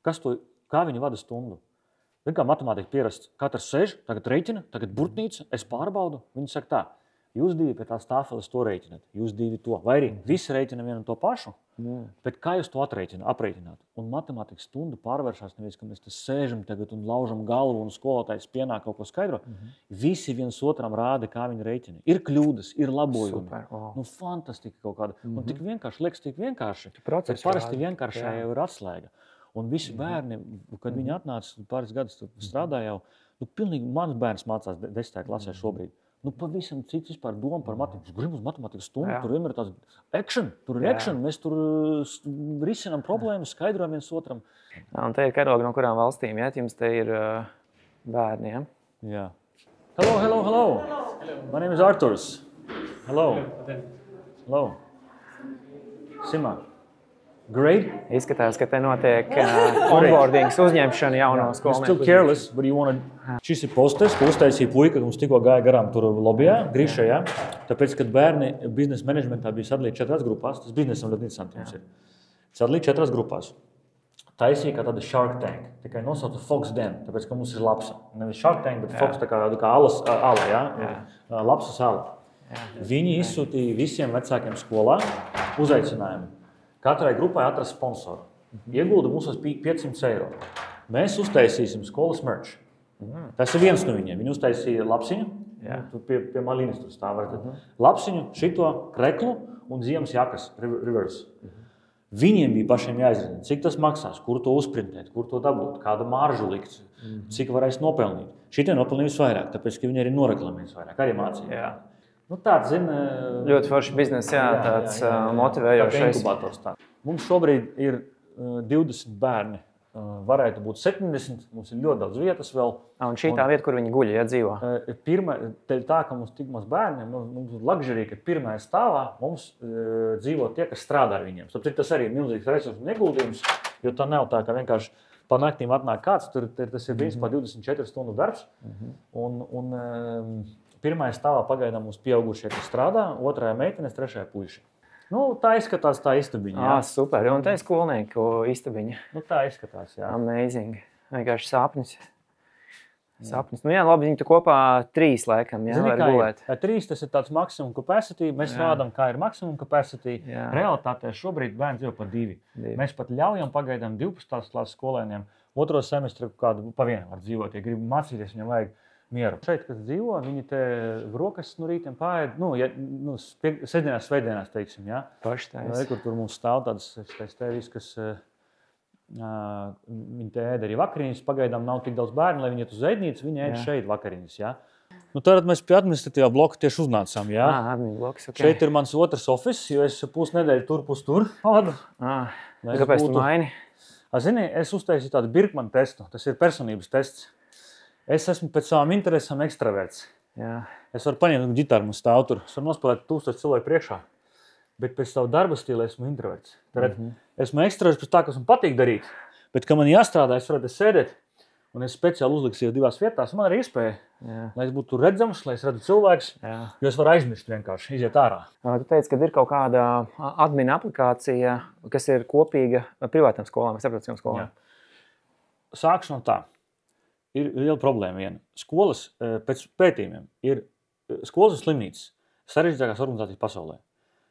Kā viņi vada stundu? Kā matemātika pierasts, katrs sēž, tagad reiķina, tagad burtnīca, es pārbaudu. Viņi saka tā, jūs divi pie tās tāfeles to reiķināt, jūs divi to. Vai arī visi reiķina vienu to pašu, bet kā jūs to aprēķināt? Un matemātikas stundu pārvēršās nevis, ka mēs te sēžam tagad un laužam galvu un skolotājs pienāk kaut ko skaidro. Visi viens otram rāda, kā viņi reiķina. Ir kļūdas, ir labojumi. Fantastika kaut kāda. Un tik vienkārši, liekas tik vienkārši. Bet parasti vienkāršajā jau ir atslēga. Un visi bērni, kad viņi atnāca pāris gadus strādāja jau, pilnīgi mans bērns mācās 10. klasē šobrīd. Pavisam cits vispār doma par matemātiku. Gribam uz matemātikas stundu, tur vienmēr ir tāds action, mēs tur risinām problēmas, skaidrojam viens otram. Un te ir karogi no kurām valstīm, jums te ir bērni, Jā. Hello. My name is Arturs. Hello. Sima. Great. Izskatās, ka te notiek onboardings, uzņemšana jauno skolnieku. You're still careless, but you want to... Šis ir posters, ko uztaisīja puika, ka mums tikko gāja garām tur lobbyjā, Grīšajā. Tāpēc, kad bērni biznesa managementā bija sadalīti 4 grupās, tas biznesam ļoti interesanti mums ir. Sadalīti 4 grupās. Taisīja kā tāda Shark Tank, tikai nosauca Fox Den, tāpēc, ka mums ir lapsa. Nevis Shark Tank, bet Fox tā kā ala, lapsas ala. Viņi izsūtīja visiem vecākiem skolā uzaicinājumu. Katrai grupai atrast sponsoru. Iegulda mums 500 eiro. Mēs uztaisīsim skolas merch. Tas ir viens no viņiem. Viņi uztaisīja lapsiņu, pie malīnes tur stāvēt. Lapsiņu, šito, kreklu un ziemas jakas, reverse. Viņiem bija pašiem jāizrada, cik tas maksās, kur to uzprintēt, kur to dabūt, kādu maržu likt, cik varēs nopelnīt. Šitie nopelnīja visvairāk, tāpēc, ka viņi arī noreklamēja visvairāk, arī mācīja. Tāds, ļoti forši biznesa, tāds motivējošais. Mums šobrīd ir 20 bērni. Varētu būt 70, mums ir ļoti daudz vietas vēl. Un šī tā vieta, kur viņi guļ, dzīvo? Tā, ka mums tik maz bērni, mums ir luxury, ka pirmajā stāvā mums dzīvo tie, kas strādā ar viņiem. Tas arī ir milzīgs resursu un ieguldījums, jo tā nav tā, ka vienkārši pa naktīm atnāk kāds, tas ir principā 24 stundu darbs. Un pirmajā stāvā pagaidām mums pieaugušie, kas strādā, otrajā meitenes, trešajā puiši. Tā izskatās tā istabiņa. Super, un tā ir skolnieku istabiņa. Tā izskatās, jā. Amazing. Vienkārši sāpnis. Sapnis. Nu jā, labi, viņi tu kopā 3 laikam, jā, Zini, var gulēt. 3 tas ir tāds maksimum capacity, mēs rādām, kā ir maksimum capacity. Jā. Realitātē šobrīd bērns jau pa 2. Mēs pat ļaujam pagaidām 12. klases skolēniem otro semestru kādu pa vienu var dzīvot, ja grib mācīties, viņam vajag mieru. Šeit, kas dzīvo, viņi te brokas no rītiem pārēd, sestdienās, svētdienās, teiksim, jā. Paštais. Kur tur mums stāv tāds tevis, kas viņi te ēd arī vakariņas, pagaidām nav tik daudz bērnu, lai viņi iet uz ēdnīcu, viņi ēd šeit vakariņas, jā. Nu, tad mēs pie administratīvā bloka tieši uznācām, jā. Admin bloks, ok. Šeit ir mans otrs office, jo es pusnedēļu tur pavadu. Kāpēc tu maini? Zini, es uztaisīju tādu Birkmanu testu, tas ir personības tests. Es esmu pēc savām interesēm ekstraverts. Jā. Es varu paņemt ģitāru un stāvu tur. Es varu nospēlēt 1000 cilvēku priekšā. Bet pēc savu darba stila esmu introverts. Tad esmu ekstraverts pēc tā, kas man patīk darīt. Bet, kad man jāstrādā, es varētu sēdēt. Un es speciāli uzliksies 2 vietās. Man ir iespēja, lai es būtu redzams, lai es redzu cilvēkus. Jo es varu aizmirst vienkārši, iziet ārā. Tu teici, ka ir kaut kāda admina aplikācija, kas ir kopīga privātām skolām, starptautiskām skolām. Jā. Sākšu no tā. Ir liela problēma viena. Skolas pēc pētījumiem ir skolas un slimnīcas sarežģītākās organizācijas pasaulē.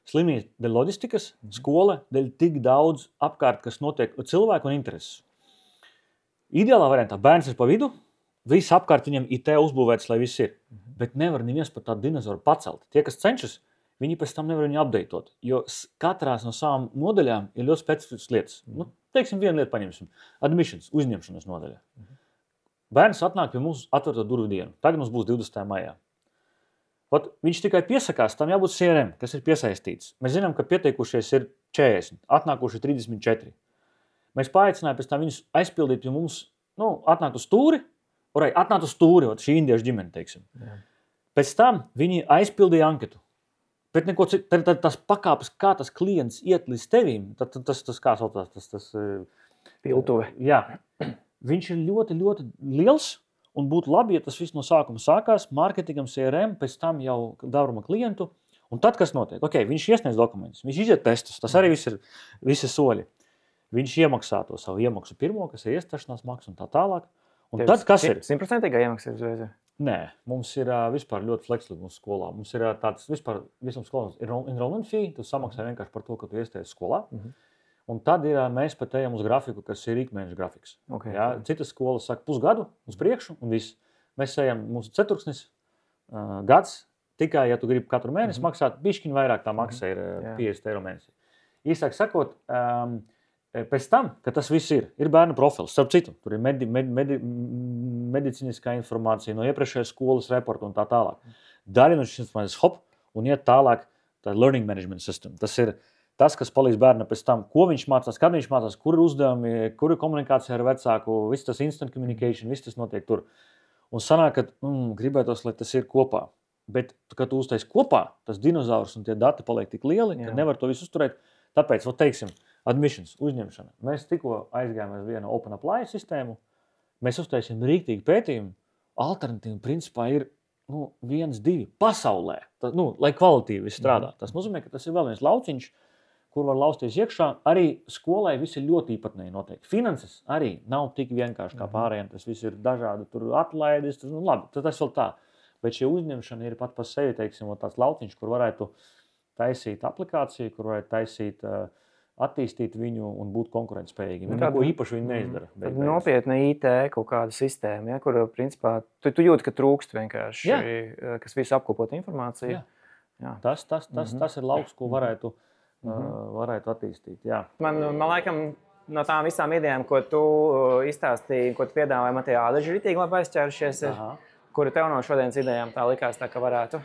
Slimnīca dēļ loģistikas, skola dēļ tik daudz apkārt, kas notiek cilvēku un intereses. Ideālā variantā bērns ir pa vidu, viss apkārt viņam IT uzbūvēts, lai viss ir. Bet nevar neviens pat tādu dinozauru pacelt. Tie, kas cenšas, viņi pēc tam nevar viņu updateot, jo katrās no savām nodaļām ir ļoti specifiskas lietas. Nu, teiksim, vienu lietu paņemsim. Admissions, uzņemšanas nodaļa. Bērns atnāk pie mums atverto durvju dienu. Tagad mums būs 20. maijā. Viņš tikai piesakās, tam jābūt CRM, kas ir piesaistīts. Mēs zinām, ka pieteikušies ir 40, atnākuši 34. Mēs paaicinājām pēc tam viņus aizpildīt pie mums, atnākt uz stūri, atnākt uz stūri, šī indiešu ģimene, teiksim. Jā. Pēc tam viņi aizpildīja anketu. Bet neko citu, tad tas pakāpes, kā tas klients iet līdz tevīm, tas kā saucās, tas Piltuve. Jā. Viņš ir ļoti, ļoti liels. Un būtu labi, ja tas viss no sākuma sākās, mārketingam, CRM, pēc tam jau davruma klientu. Un tad, kas notiek? Viņš iesniedz dokumentus, viņš iziet testus, tas arī visi soļi. Viņš iemaksā to savu iemaksu pirmo, kas ir iestāšanās maksa un tā tālāk. Un tad, kas ir? 100% iemaksa ir uzreiz? Nē, mums ir vispār ļoti fleksibli mūsu skolā. Mums ir tāds vispār, visam skolām ir enrollment fee, tu samaksā vienkārši par to, ka tu iestājies skolā. Un tad mēs pat ejam uz grafiku, kas ir ikmēneša grafiks. Okay. Jā, citas skolas saka pusgadu uz priekšu un viss. Mēs ejam mūsu ceturksnis, gads, tikai, ja tu gribi katru mēnesi maksāt, bišķiņ vairāk tā maksa ir 50 eiro mēnesī. Īsāk sakot, pēc tam, kad tas viss ir bērnu profils, starp citu, tur ir medicīniskā informācija no iepriekšējās skolas reporta un tā tālāk. Daļa no šīs informācijas hop un iet tālāk, tā learning management system. Tas ir tas, kas palīdz bērnam pēc tam, ko viņš mācās, kad viņš mācās, kur ir uzdevumi, kur ir komunikācija ar vecāku, viss tas instant communication, viss tas notiek tur. Un sanāk, ka gribētos, lai tas ir kopā. Bet, kad tu uztais kopā, tas dinozaurs un tie dati paliek tik lieli, ka nevar to visu uzturēt. Tāpēc, teiksim, admissions, uzņemšana. Mēs tikko aizgājām uz vienu open apply sistēmu, mēs uztaisījām rīktīgi pētījumu, alternatīvi principā ir 1, 2 pasaulē, lai kvalitīvi strādā. Tas nozīmē, ka tas ir vēl viens lauciņš, kur var lausties iekšā, arī skolai viss ir ļoti īpatnēji noteikti. Finanses arī nav tik vienkārši kā pārējiem, tas viss ir dažādi, tur atlaides, labi, tas vēl tā. Bet šī uzņemšana ir pat par sevi, teiksim, tāds lauciņš, kur varētu taisīt aplikāciju, kur varētu taisīt, attīstīt viņu un būt konkurētspējīgiem. Neko īpaši viņi neizdara. Nopietna IT kaut kāda sistēma, kur principā tu jūti, ka trūkst vienkārši, kas visu apkopot informāciju. Jā. Tas ir lauks, ko varētu attīstīt. Jā. Man laikam no tām visām idejām, ko tu izstāstīji, ko tu piedāvāji, man tie ādaži ritīgi labi aizķērušies, kuri tev no šodienas idejām tā likās tā, ka varētu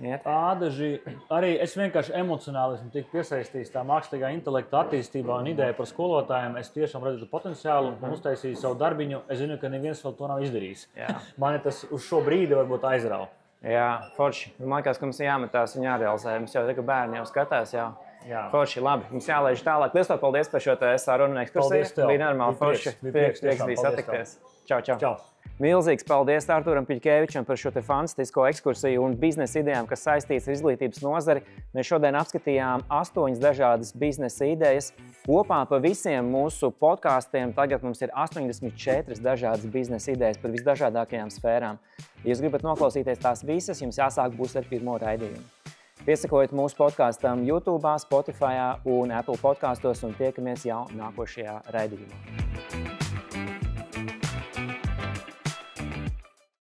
iet? Ādaži, arī es vienkārši emocionāli esmu tik piesaistījis tā mākslīgā intelekta attīstībā un ideja par skolotājiem. Es tiešām redzu potenciālu un uztaisīju savu darbiņu. Es zinu, ka neviens vēl to nav izdarījis. Mani tas uz šo brīdi varbūt aizrauj. Jā, forši. Man liekas, ka mums ir jāmetās un jārealizē. Mums jau tagad bērni jau skatās jau. Forši, labi. Mums jālaiž tālāk. Liels paldies par šo sarunu un ekskursiju. Bija normāli forši. Prieks bija satikties. Čau. Milzīgs paldies Arturam Piļkevičam par šo fantastisko ekskursiju un biznesa idejām, kas saistīts ar izglītības nozari. Mēs šodien apskatījām 8 dažādas biznesa idejas. Kopā pa visiem mūsu podkāstiem tagad mums ir 84 dažādas biznesa idejas par visdažādākajām sfērām. Ja jūs gribat noklausīties tās visas, jums jāsāk būs ar pirmo raidījumu. Piesakojiet mūsu podkāstam YouTube, Spotify un Apple podkāstos un tiekamies jau nākošajā raidījumā.